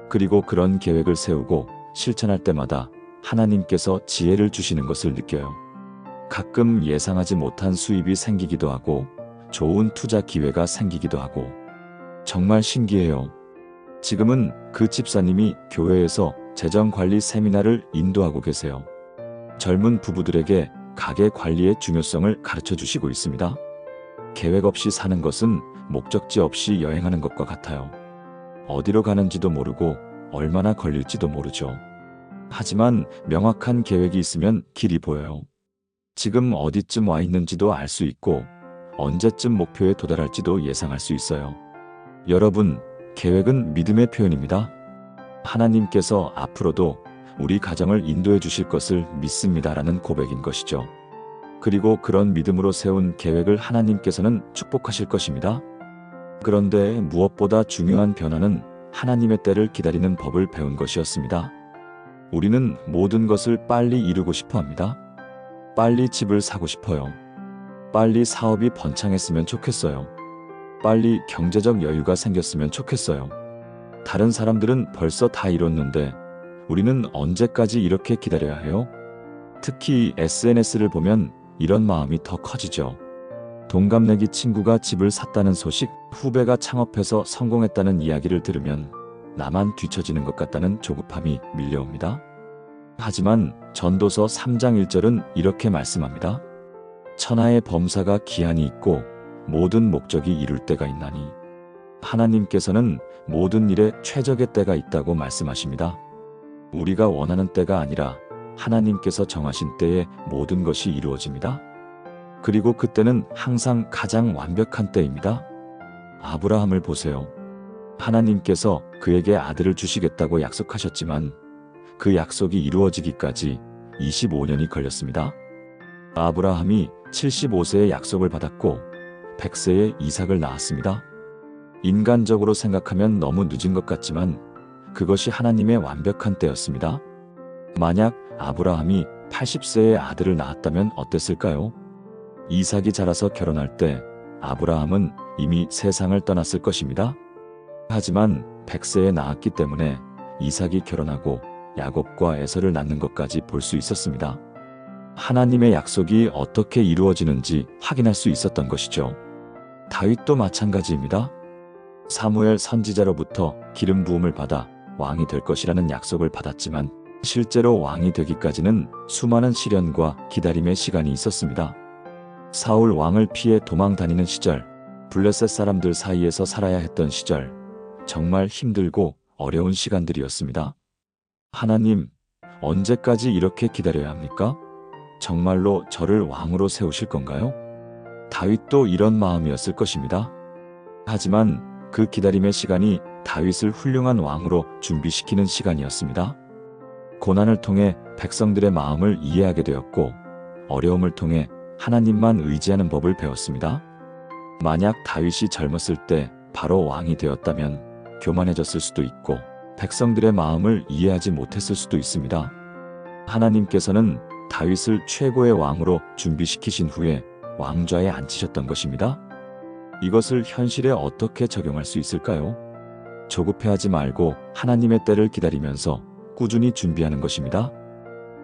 그리고 그런 계획을 세우고 실천할 때마다 하나님께서 지혜를 주시는 것을 느껴요. 가끔 예상하지 못한 수입이 생기기도 하고 좋은 투자 기회가 생기기도 하고 정말 신기해요. 지금은 그 집사님이 교회에서 재정관리 세미나를 인도하고 계세요. 젊은 부부들에게 가계 관리의 중요성을 가르쳐 주시고 있습니다. 계획 없이 사는 것은 목적지 없이 여행하는 것과 같아요. 어디로 가는지도 모르고 얼마나 걸릴지도 모르죠. 하지만 명확한 계획이 있으면 길이 보여요. 지금 어디쯤 와 있는지도 알 수 있고 언제쯤 목표에 도달할지도 예상할 수 있어요. 여러분, 계획은 믿음의 표현입니다. 하나님께서 앞으로도 우리 가정을 인도해 주실 것을 믿습니다라는 고백인 것이죠. 그리고 그런 믿음으로 세운 계획을 하나님께서는 축복하실 것입니다. 그런데 무엇보다 중요한 변화는 하나님의 때를 기다리는 법을 배운 것이었습니다. 우리는 모든 것을 빨리 이루고 싶어 합니다. 빨리 집을 사고 싶어요. 빨리 사업이 번창했으면 좋겠어요. 빨리 경제적 여유가 생겼으면 좋겠어요. 다른 사람들은 벌써 다 이뤘는데 우리는 언제까지 이렇게 기다려야 해요? 특히 SNS를 보면 이런 마음이 더 커지죠. 동갑내기 친구가 집을 샀다는 소식, 후배가 창업해서 성공했다는 이야기를 들으면 나만 뒤처지는 것 같다는 조급함이 밀려옵니다. 하지만 전도서 3장 1절은 이렇게 말씀합니다. 천하의 범사가 기한이 있고 모든 목적이 이룰 때가 있나니 하나님께서는 모든 일에 최적의 때가 있다고 말씀하십니다. 우리가 원하는 때가 아니라 하나님께서 정하신 때에 모든 것이 이루어집니다. 그리고 그때는 항상 가장 완벽한 때입니다. 아브라함을 보세요. 하나님께서 그에게 아들을 주시겠다고 약속하셨지만 그 약속이 이루어지기까지 25년이 걸렸습니다. 아브라함이 75세에 약속을 받았고 100세에 이삭을 낳았습니다. 인간적으로 생각하면 너무 늦은 것 같지만 그것이 하나님의 완벽한 때였습니다. 만약 아브라함이 80세에 아들을 낳았다면 어땠을까요? 이삭이 자라서 결혼할 때 아브라함은 이미 세상을 떠났을 것입니다. 하지만 100세에 낳았기 때문에 이삭이 결혼하고 야곱과 에서를 낳는 것까지 볼 수 있었습니다. 하나님의 약속이 어떻게 이루어지는지 확인할 수 있었던 것이죠. 다윗도 마찬가지입니다. 사무엘 선지자로부터 기름 부음을 받아 왕이 될 것이라는 약속을 받았지만 실제로 왕이 되기까지는 수많은 시련과 기다림의 시간이 있었습니다. 사울 왕을 피해 도망 다니는 시절, 블레셋 사람들 사이에서 살아야 했던 시절, 정말 힘들고 어려운 시간들이었습니다. 하나님, 언제까지 이렇게 기다려야 합니까? 정말로 저를 왕으로 세우실 건가요? 다윗도 이런 마음이었을 것입니다. 하지만 그 기다림의 시간이 다윗을 훌륭한 왕으로 준비시키는 시간이었습니다. 고난을 통해 백성들의 마음을 이해하게 되었고 어려움을 통해 하나님만 의지하는 법을 배웠습니다. 만약 다윗이 젊었을 때 바로 왕이 되었다면 교만해졌을 수도 있고 백성들의 마음을 이해하지 못했을 수도 있습니다. 하나님께서는 다윗을 최고의 왕으로 준비시키신 후에 왕좌에 앉히셨던 것입니다. 이것을 현실에 어떻게 적용할 수 있을까요? 조급해하지 말고 하나님의 때를 기다리면서 꾸준히 준비하는 것입니다.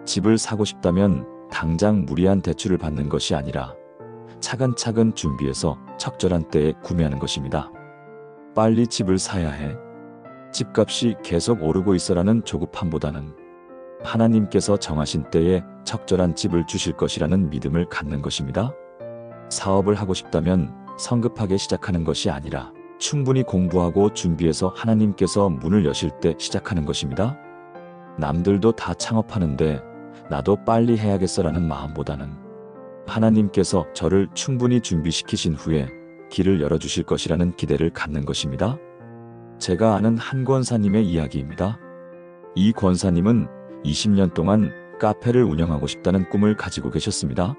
집을 사고 싶다면 당장 무리한 대출을 받는 것이 아니라 차근차근 준비해서 적절한 때에 구매하는 것입니다. 빨리 집을 사야 해. 집값이 계속 오르고 있어라는 조급함보다는 하나님께서 정하신 때에 적절한 집을 주실 것이라는 믿음을 갖는 것입니다. 사업을 하고 싶다면 성급하게 시작하는 것이 아니라 충분히 공부하고 준비해서 하나님께서 문을 여실 때 시작하는 것입니다. 남들도 다 창업하는데 나도 빨리 해야겠어라는 마음보다는 하나님께서 저를 충분히 준비시키신 후에 길을 열어주실 것이라는 기대를 갖는 것입니다. 제가 아는 한 권사님의 이야기입니다. 이 권사님은 20년 동안 카페를 운영하고 싶다는 꿈을 가지고 계셨습니다.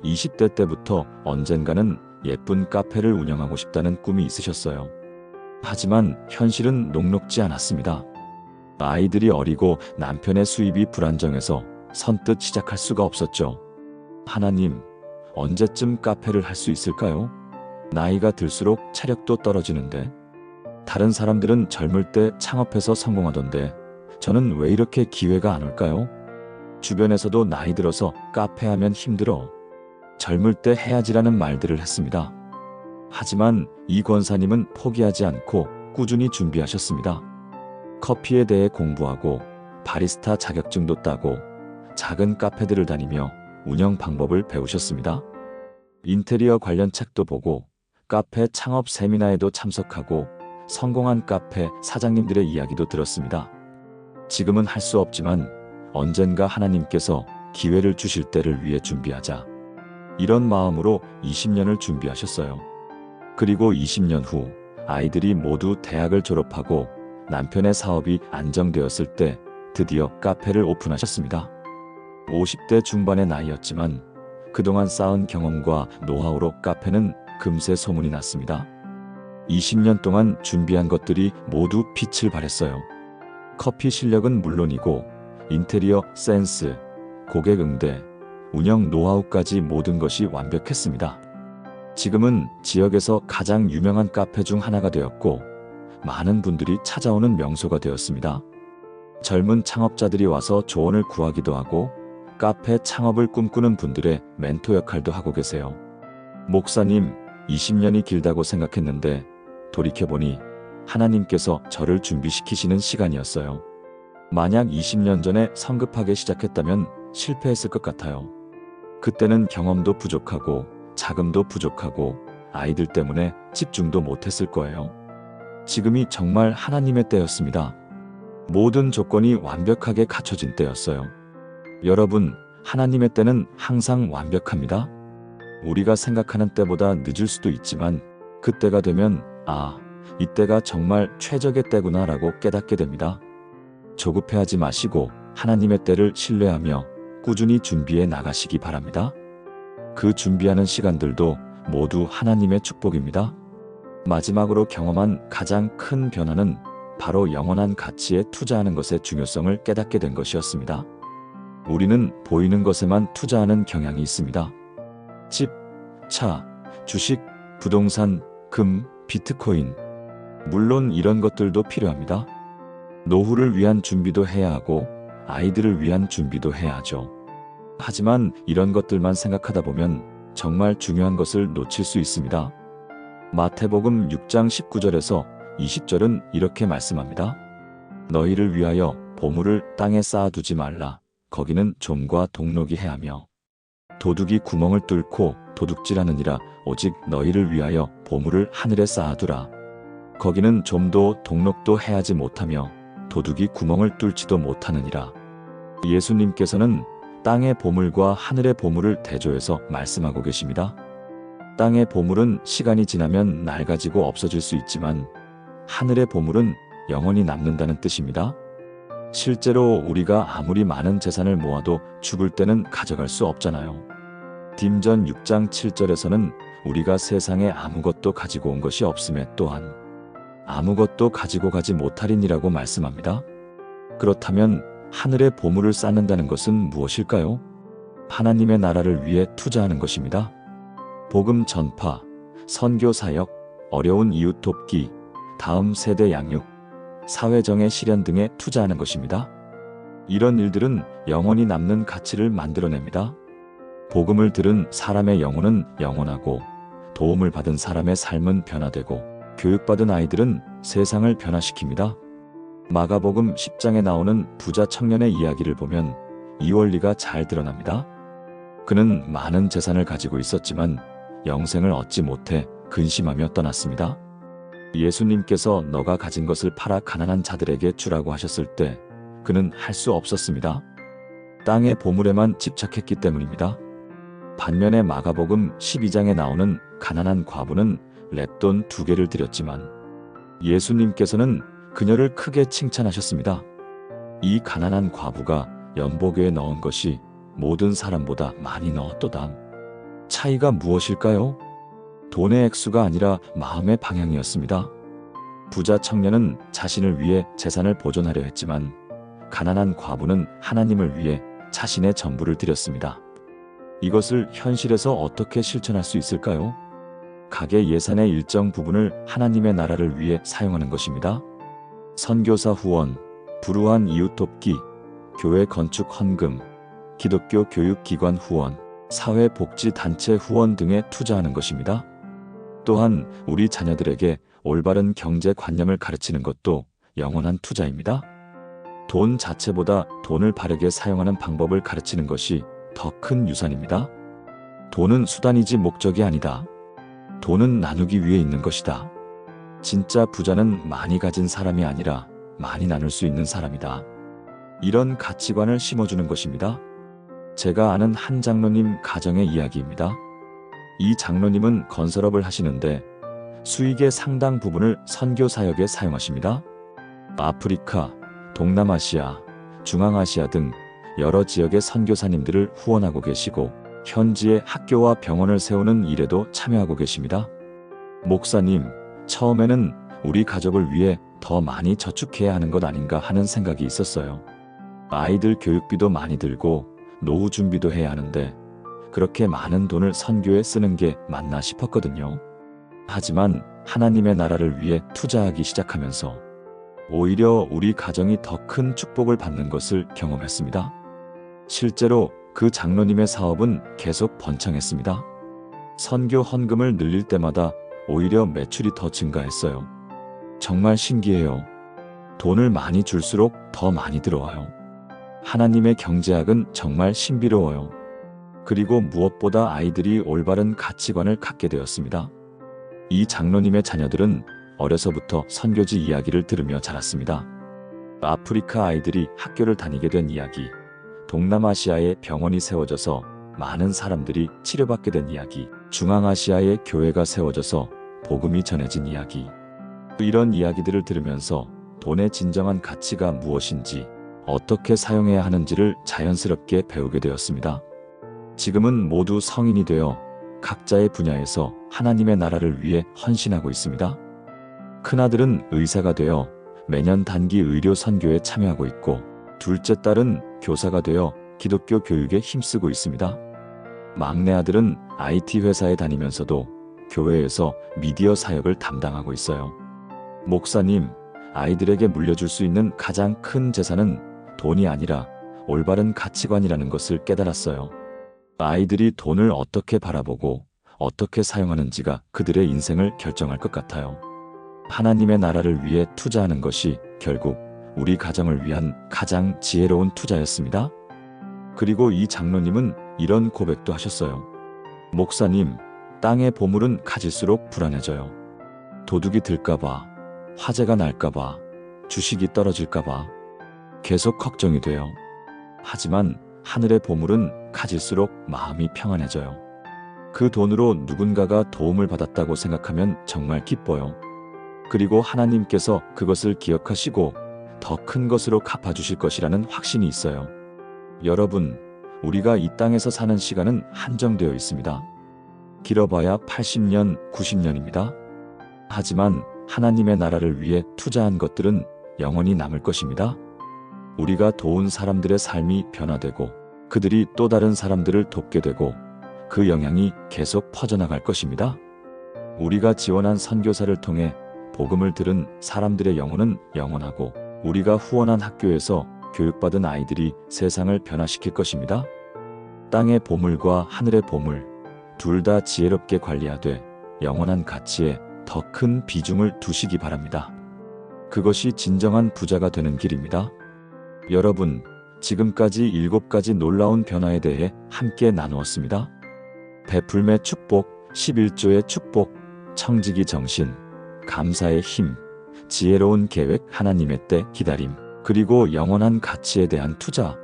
20대 때부터 언젠가는 예쁜 카페를 운영하고 싶다는 꿈이 있으셨어요. 하지만 현실은 녹록지 않았습니다. 아이들이 어리고 남편의 수입이 불안정해서 선뜻 시작할 수가 없었죠. 하나님, 언제쯤 카페를 할 수 있을까요? 나이가 들수록 체력도 떨어지는데, 다른 사람들은 젊을 때 창업해서 성공하던데 저는 왜 이렇게 기회가 안 올까요? 주변에서도 나이 들어서 카페 하면 힘들어, 젊을 때 해야지라는 말들을 했습니다. 하지만 이 권사님은 포기하지 않고 꾸준히 준비하셨습니다. 커피에 대해 공부하고 바리스타 자격증도 따고 작은 카페들을 다니며 운영 방법을 배우셨습니다. 인테리어 관련 책도 보고 카페 창업 세미나에도 참석하고 성공한 카페 사장님들의 이야기도 들었습니다. 지금은 할 수 없지만 언젠가 하나님께서 기회를 주실 때를 위해 준비하자, 이런 마음으로 20년을 준비하셨어요. 그리고 20년 후 아이들이 모두 대학을 졸업하고 남편의 사업이 안정되었을 때 드디어 카페를 오픈하셨습니다. 50대 중반의 나이였지만 그동안 쌓은 경험과 노하우로 카페는 금세 소문이 났습니다. 20년 동안 준비한 것들이 모두 빛을 발했어요. 커피 실력은 물론이고 인테리어 센스, 고객 응대, 운영 노하우까지 모든 것이 완벽했습니다. 지금은 지역에서 가장 유명한 카페 중 하나가 되었고 많은 분들이 찾아오는 명소가 되었습니다. 젊은 창업자들이 와서 조언을 구하기도 하고 카페 창업을 꿈꾸는 분들의 멘토 역할도 하고 계세요. 목사님, 20년이 길다고 생각했는데 돌이켜보니 하나님께서 저를 준비시키시는 시간이었어요. 만약 20년 전에 성급하게 시작했다면 실패했을 것 같아요. 그때는 경험도 부족하고 자금도 부족하고 아이들 때문에 집중도 못했을 거예요. 지금이 정말 하나님의 때였습니다. 모든 조건이 완벽하게 갖춰진 때였어요. 여러분, 하나님의 때는 항상 완벽합니다. 우리가 생각하는 때보다 늦을 수도 있지만 그때가 되면 이때가 정말 최적의 때구나 라고 깨닫게 됩니다. 조급해하지 마시고 하나님의 때를 신뢰하며 꾸준히 준비해 나가시기 바랍니다. 그 준비하는 시간들도 모두 하나님의 축복입니다. 마지막으로 경험한 가장 큰 변화는 바로 영원한 가치에 투자하는 것의 중요성을 깨닫게 된 것이었습니다. 우리는 보이는 것에만 투자하는 경향이 있습니다. 집, 차, 주식, 부동산, 금, 비트코인. 물론 이런 것들도 필요합니다. 노후를 위한 준비도 해야 하고 아이들을 위한 준비도 해야 하죠. 하지만 이런 것들만 생각하다 보면 정말 중요한 것을 놓칠 수 있습니다. 마태복음 6장 19절에서 20절은 이렇게 말씀합니다. 너희를 위하여 보물을 땅에 쌓아두지 말라. 거기는 좀과 동록이 해하며 도둑이 구멍을 뚫고 도둑질하느니라. 오직 너희를 위하여 보물을 하늘에 쌓아두라. 거기는 좀도 동록도 해하지 못하며 도둑이 구멍을 뚫지도 못하느니라. 예수님께서는 땅의 보물과 하늘의 보물을 대조해서 말씀하고 계십니다. 땅의 보물은 시간이 지나면 낡아지고 없어질 수 있지만 하늘의 보물은 영원히 남는다는 뜻입니다. 실제로 우리가 아무리 많은 재산을 모아도 죽을 때는 가져갈 수 없잖아요. 딤전 6장 7절에서는 우리가 세상에 아무것도 가지고 온 것이 없음에 또한 아무것도 가지고 가지 못하리니라고 말씀합니다. 그렇다면 하늘의 보물을 쌓는다는 것은 무엇일까요? 하나님의 나라를 위해 투자하는 것입니다. 복음 전파, 선교 사역, 어려운 이웃 돕기, 다음 세대 양육, 사회정의 실현 등에 투자하는 것입니다. 이런 일들은 영원히 남는 가치를 만들어냅니다. 복음을 들은 사람의 영혼은 영원하고 도움을 받은 사람의 삶은 변화되고 교육받은 아이들은 세상을 변화시킵니다. 마가복음 10장에 나오는 부자 청년의 이야기를 보면 이 원리가 잘 드러납니다. 그는 많은 재산을 가지고 있었지만 영생을 얻지 못해 근심하며 떠났습니다. 예수님께서 너가 가진 것을 팔아 가난한 자들에게 주라고 하셨을 때 그는 할 수 없었습니다. 땅의 보물에만 집착했기 때문입니다. 반면에 마가복음 12장에 나오는 가난한 과부는 렙돈 2개를 드렸지만 예수님께서는 그녀를 크게 칭찬하셨습니다. 이 가난한 과부가 연복에 넣은 것이 모든 사람보다 많이 넣었도다. 차이가 무엇일까요? 돈의 액수가 아니라 마음의 방향이었습니다. 부자 청년은 자신을 위해 재산을 보존하려 했지만 가난한 과부는 하나님을 위해 자신의 전부를 드렸습니다. 이것을 현실에서 어떻게 실천할 수 있을까요? 가계 예산의 일정 부분을 하나님의 나라를 위해 사용하는 것입니다. 선교사 후원, 불우한 이웃 돕기, 교회 건축 헌금, 기독교 교육기관 후원, 사회복지단체 후원 등에 투자하는 것입니다. 또한 우리 자녀들에게 올바른 경제관념을 가르치는 것도 영원한 투자입니다. 돈 자체보다 돈을 바르게 사용하는 방법을 가르치는 것이 더 큰 유산입니다. 돈은 수단이지 목적이 아니다. 돈은 나누기 위해 있는 것이다. 진짜 부자는 많이 가진 사람이 아니라 많이 나눌 수 있는 사람이다. 이런 가치관을 심어주는 것입니다. 제가 아는 한 장로님 가정의 이야기입니다. 이 장로님은 건설업을 하시는데 수익의 상당 부분을 선교 사역에 사용하십니다. 아프리카, 동남아시아, 중앙아시아 등 여러 지역의 선교사님들을 후원하고 계시고 현지에 학교와 병원을 세우는 일에도 참여하고 계십니다. 목사님, 처음에는 우리 가족을 위해 더 많이 저축해야 하는 것 아닌가 하는 생각이 있었어요. 아이들 교육비도 많이 들고 노후 준비도 해야 하는데 그렇게 많은 돈을 선교에 쓰는 게 맞나 싶었거든요. 하지만 하나님의 나라를 위해 투자하기 시작하면서 오히려 우리 가정이 더 큰 축복을 받는 것을 경험했습니다. 실제로 그 장로님의 사업은 계속 번창했습니다. 선교 헌금을 늘릴 때마다 오히려 매출이 더 증가했어요. 정말 신기해요. 돈을 많이 줄수록 더 많이 들어와요. 하나님의 경제학은 정말 신비로워요. 그리고 무엇보다 아이들이 올바른 가치관을 갖게 되었습니다. 이 장로님의 자녀들은 어려서부터 선교지 이야기를 들으며 자랐습니다. 아프리카 아이들이 학교를 다니게 된 이야기, 동남아시아에 병원이 세워져서 많은 사람들이 치료받게 된 이야기, 중앙아시아에 교회가 세워져서 복음이 전해진 이야기. 이런 이야기들을 들으면서 돈의 진정한 가치가 무엇인지, 어떻게 사용해야 하는지를 자연스럽게 배우게 되었습니다. 지금은 모두 성인이 되어 각자의 분야에서 하나님의 나라를 위해 헌신하고 있습니다. 큰아들은 의사가 되어 매년 단기 의료 선교에 참여하고 있고 둘째 딸은 교사가 되어 기독교 교육에 힘쓰고 있습니다. 막내 아들은 IT 회사에 다니면서도 교회에서 미디어 사역을 담당하고 있어요. 목사님, 아이들에게 물려줄 수 있는 가장 큰 재산은 돈이 아니라 올바른 가치관이라는 것을 깨달았어요. 아이들이 돈을 어떻게 바라보고 어떻게 사용하는지가 그들의 인생을 결정할 것 같아요. 하나님의 나라를 위해 투자하는 것이 결국 우리 가정을 위한 가장 지혜로운 투자였습니다. 그리고 이 장로님은 이런 고백도 하셨어요. 목사님, 땅의 보물은 가질수록 불안해져요. 도둑이 들까봐, 화재가 날까봐, 주식이 떨어질까봐 계속 걱정이 돼요. 하지만 하늘의 보물은 가질수록 마음이 평안해져요. 그 돈으로 누군가가 도움을 받았다고 생각하면 정말 기뻐요. 그리고 하나님께서 그것을 기억하시고 더 큰 것으로 갚아주실 것이라는 확신이 있어요. 여러분, 우리가 이 땅에서 사는 시간은 한정되어 있습니다. 길어봐야 80년, 90년입니다. 하지만 하나님의 나라를 위해 투자한 것들은 영원히 남을 것입니다. 우리가 도운 사람들의 삶이 변화되고 그들이 또 다른 사람들을 돕게 되고 그 영향이 계속 퍼져나갈 것입니다. 우리가 지원한 선교사를 통해 복음을 들은 사람들의 영혼은 영원하고 우리가 후원한 학교에서 교육받은 아이들이 세상을 변화시킬 것입니다. 땅의 보물과 하늘의 보물, 둘 다 지혜롭게 관리하되 영원한 가치에 더 큰 비중을 두시기 바랍니다. 그것이 진정한 부자가 되는 길입니다. 여러분, 지금까지 7가지 놀라운 변화에 대해 함께 나누었습니다. 베풀매 축복, 11조의 축복, 청지기 정신, 감사의 힘, 지혜로운 계획, 하나님의 때 기다림, 그리고 영원한 가치에 대한 투자.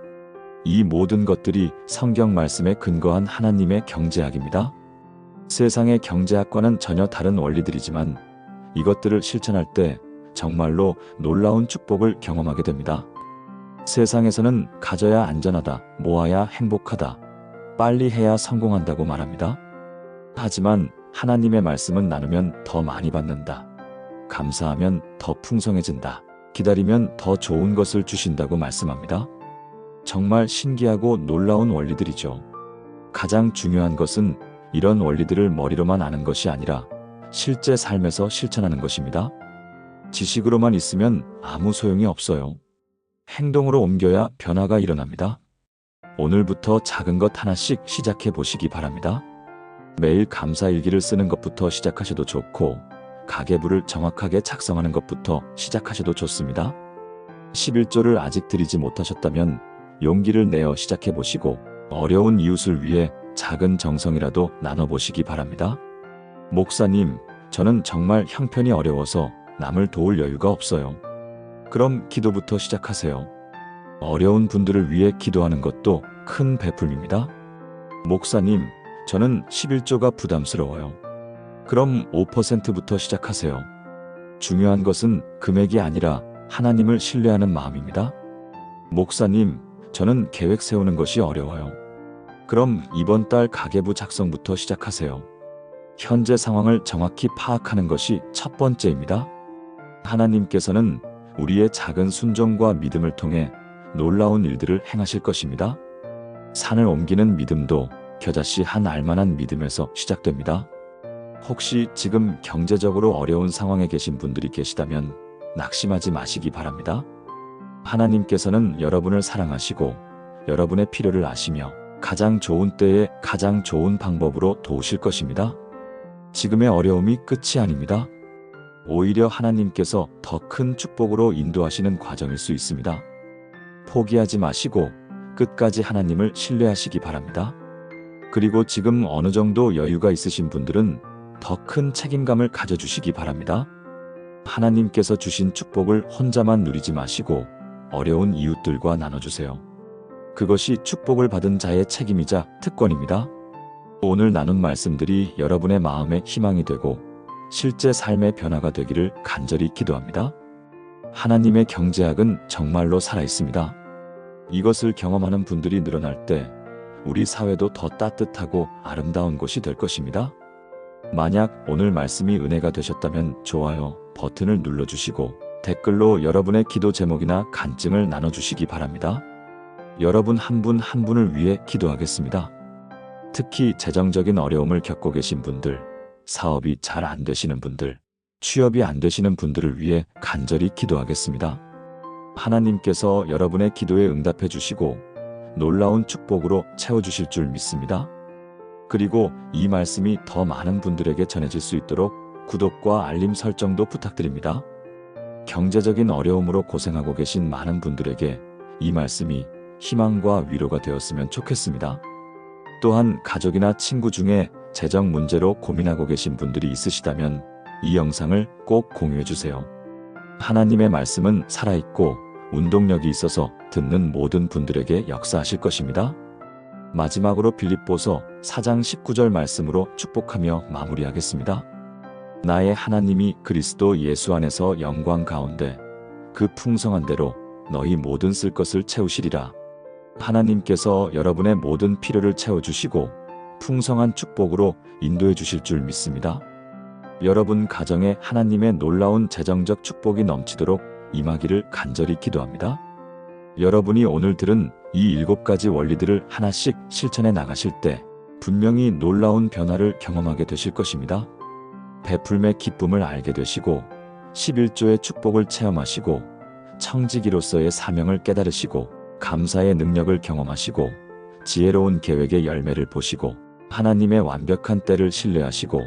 이 모든 것들이 성경 말씀에 근거한 하나님의 경제학입니다. 세상의 경제학과는 전혀 다른 원리들이지만 이것들을 실천할 때 정말로 놀라운 축복을 경험하게 됩니다. 세상에서는 가져야 안전하다, 모아야 행복하다, 빨리 해야 성공한다고 말합니다. 하지만 하나님의 말씀은 나누면 더 많이 받는다. 감사하면 더 풍성해진다. 기다리면 더 좋은 것을 주신다고 말씀합니다. 정말 신기하고 놀라운 원리들이죠. 가장 중요한 것은 이런 원리들을 머리로만 아는 것이 아니라 실제 삶에서 실천하는 것입니다. 지식으로만 있으면 아무 소용이 없어요. 행동으로 옮겨야 변화가 일어납니다. 오늘부터 작은 것 하나씩 시작해 보시기 바랍니다. 매일 감사일기를 쓰는 것부터 시작하셔도 좋고, 가계부를 정확하게 작성하는 것부터 시작하셔도 좋습니다. 11조를 아직 드리지 못하셨다면 용기를 내어 시작해 보시고, 어려운 이웃을 위해 작은 정성이라도 나눠보시기 바랍니다. 목사님, 저는 정말 형편이 어려워서 남을 도울 여유가 없어요. 그럼 기도부터 시작하세요. 어려운 분들을 위해 기도하는 것도 큰 베풀입니다. 목사님, 저는 11조가 부담스러워요. 그럼 5%부터 시작하세요. 중요한 것은 금액이 아니라 하나님을 신뢰하는 마음입니다. 목사님, 저는 계획 세우는 것이 어려워요. 그럼 이번 달 가계부 작성부터 시작하세요. 현재 상황을 정확히 파악하는 것이 첫 번째입니다. 하나님께서는 우리의 작은 순종과 믿음을 통해 놀라운 일들을 행하실 것입니다. 산을 옮기는 믿음도 겨자씨 한 알만한 믿음에서 시작됩니다. 혹시 지금 경제적으로 어려운 상황에 계신 분들이 계시다면 낙심하지 마시기 바랍니다. 하나님께서는 여러분을 사랑하시고 여러분의 필요를 아시며 가장 좋은 때에 가장 좋은 방법으로 도우실 것입니다. 지금의 어려움이 끝이 아닙니다. 오히려 하나님께서 더 큰 축복으로 인도하시는 과정일 수 있습니다. 포기하지 마시고 끝까지 하나님을 신뢰하시기 바랍니다. 그리고 지금 어느 정도 여유가 있으신 분들은 더 큰 책임감을 가져주시기 바랍니다. 하나님께서 주신 축복을 혼자만 누리지 마시고 어려운 이웃들과 나눠주세요. 그것이 축복을 받은 자의 책임이자 특권입니다. 오늘 나눈 말씀들이 여러분의 마음에 희망이 되고 실제 삶의 변화가 되기를 간절히 기도합니다. 하나님의 경제학은 정말로 살아있습니다. 이것을 경험하는 분들이 늘어날 때 우리 사회도 더 따뜻하고 아름다운 곳이 될 것입니다. 만약 오늘 말씀이 은혜가 되셨다면 좋아요 버튼을 눌러주시고 댓글로 여러분의 기도 제목이나 간증을 나눠주시기 바랍니다. 여러분 한 분 한 분을 위해 기도하겠습니다. 특히 재정적인 어려움을 겪고 계신 분들, 사업이 잘 안 되시는 분들, 취업이 안 되시는 분들을 위해 간절히 기도하겠습니다. 하나님께서 여러분의 기도에 응답해 주시고 놀라운 축복으로 채워주실 줄 믿습니다. 그리고 이 말씀이 더 많은 분들에게 전해질 수 있도록 구독과 알림 설정도 부탁드립니다. 경제적인 어려움으로 고생하고 계신 많은 분들에게 이 말씀이 희망과 위로가 되었으면 좋겠습니다. 또한 가족이나 친구 중에 재정 문제로 고민하고 계신 분들이 있으시다면 이 영상을 꼭 공유해 주세요. 하나님의 말씀은 살아있고 운동력이 있어서 듣는 모든 분들에게 역사하실 것입니다. 마지막으로 빌립보서 4장 19절 말씀으로 축복하며 마무리하겠습니다. 나의 하나님이 그리스도 예수 안에서 영광 가운데 그 풍성한 대로 너희 모든 쓸 것을 채우시리라. 하나님께서 여러분의 모든 필요를 채워주시고 풍성한 축복으로 인도해 주실 줄 믿습니다. 여러분 가정에 하나님의 놀라운 재정적 축복이 넘치도록 임하기를 간절히 기도합니다. 여러분이 오늘 들은 이 7가지 원리들을 하나씩 실천해 나가실 때 분명히 놀라운 변화를 경험하게 되실 것입니다. 베풀매 기쁨을 알게 되시고 11조의 축복을 체험하시고 청지기로서의 사명을 깨달으시고 감사의 능력을 경험하시고 지혜로운 계획의 열매를 보시고 하나님의 완벽한 때를 신뢰하시고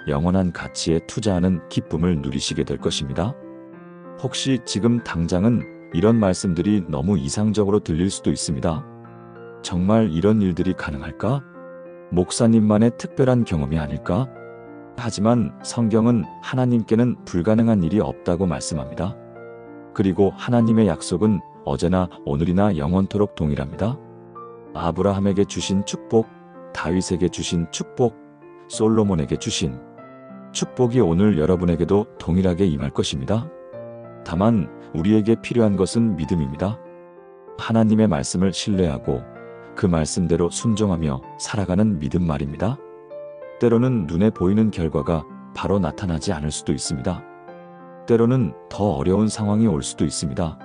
영원한 가치에 투자하는 기쁨을 누리시게 될 것입니다. 혹시 지금 당장은 이런 말씀들이 너무 이상적으로 들릴 수도 있습니다. 정말 이런 일들이 가능할까? 목사님만의 특별한 경험이 아닐까? 하지만 성경은 하나님께는 불가능한 일이 없다고 말씀합니다. 그리고 하나님의 약속은 어제나 오늘이나 영원토록 동일합니다. 아브라함에게 주신 축복, 다윗에게 주신 축복, 솔로몬에게 주신 축복이 오늘 여러분에게도 동일하게 임할 것입니다. 다만 우리에게 필요한 것은 믿음입니다. 하나님의 말씀을 신뢰하고 그 말씀대로 순종하며 살아가는 믿음 말입니다. 때로는 눈에 보이는 결과가 바로 나타나지 않을 수도 있습니다. 때로는 더 어려운 상황이 올 수도 있습니다.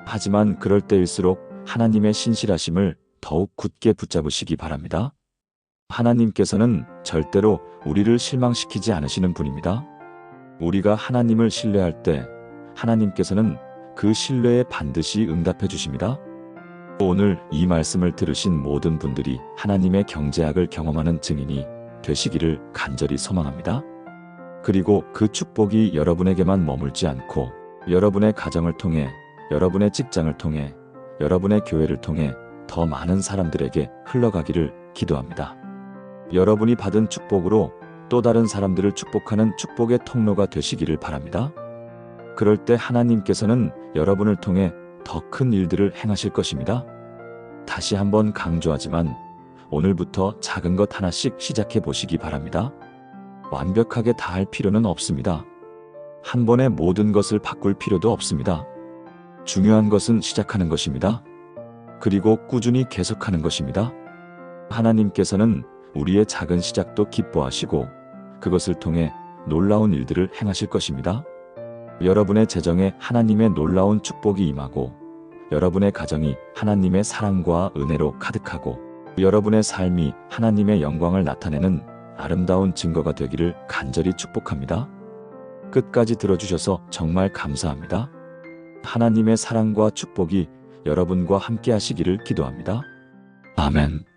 하지만 그럴 때일수록 하나님의 신실하심을 더욱 굳게 붙잡으시기 바랍니다. 하나님께서는 절대로 우리를 실망시키지 않으시는 분입니다. 우리가 하나님을 신뢰할 때 하나님께서는 그 신뢰에 반드시 응답해 주십니다. 오늘 이 말씀을 들으신 모든 분들이 하나님의 경제학을 경험하는 증인이 되시기를 간절히 소망합니다. 그리고 그 축복이 여러분에게만 머물지 않고 여러분의 가정을 통해, 여러분의 직장을 통해, 여러분의 교회를 통해 더 많은 사람들에게 흘러가기를 기도합니다. 여러분이 받은 축복으로 또 다른 사람들을 축복하는 축복의 통로가 되시기를 바랍니다. 그럴 때 하나님께서는 여러분을 통해 더 큰 일들을 행하실 것입니다. 다시 한번 강조하지만 오늘부터 작은 것 하나씩 시작해 보시기 바랍니다. 완벽하게 다 할 필요는 없습니다. 한 번에 모든 것을 바꿀 필요도 없습니다. 중요한 것은 시작하는 것입니다. 그리고 꾸준히 계속하는 것입니다. 하나님께서는 우리의 작은 시작도 기뻐하시고 그것을 통해 놀라운 일들을 행하실 것입니다. 여러분의 재정에 하나님의 놀라운 축복이 임하고 여러분의 가정이 하나님의 사랑과 은혜로 가득하고 여러분의 삶이 하나님의 영광을 나타내는 아름다운 증거가 되기를 간절히 축복합니다. 끝까지 들어주셔서 정말 감사합니다. 하나님의 사랑과 축복이 여러분과 함께 하시기를 기도합니다. 아멘.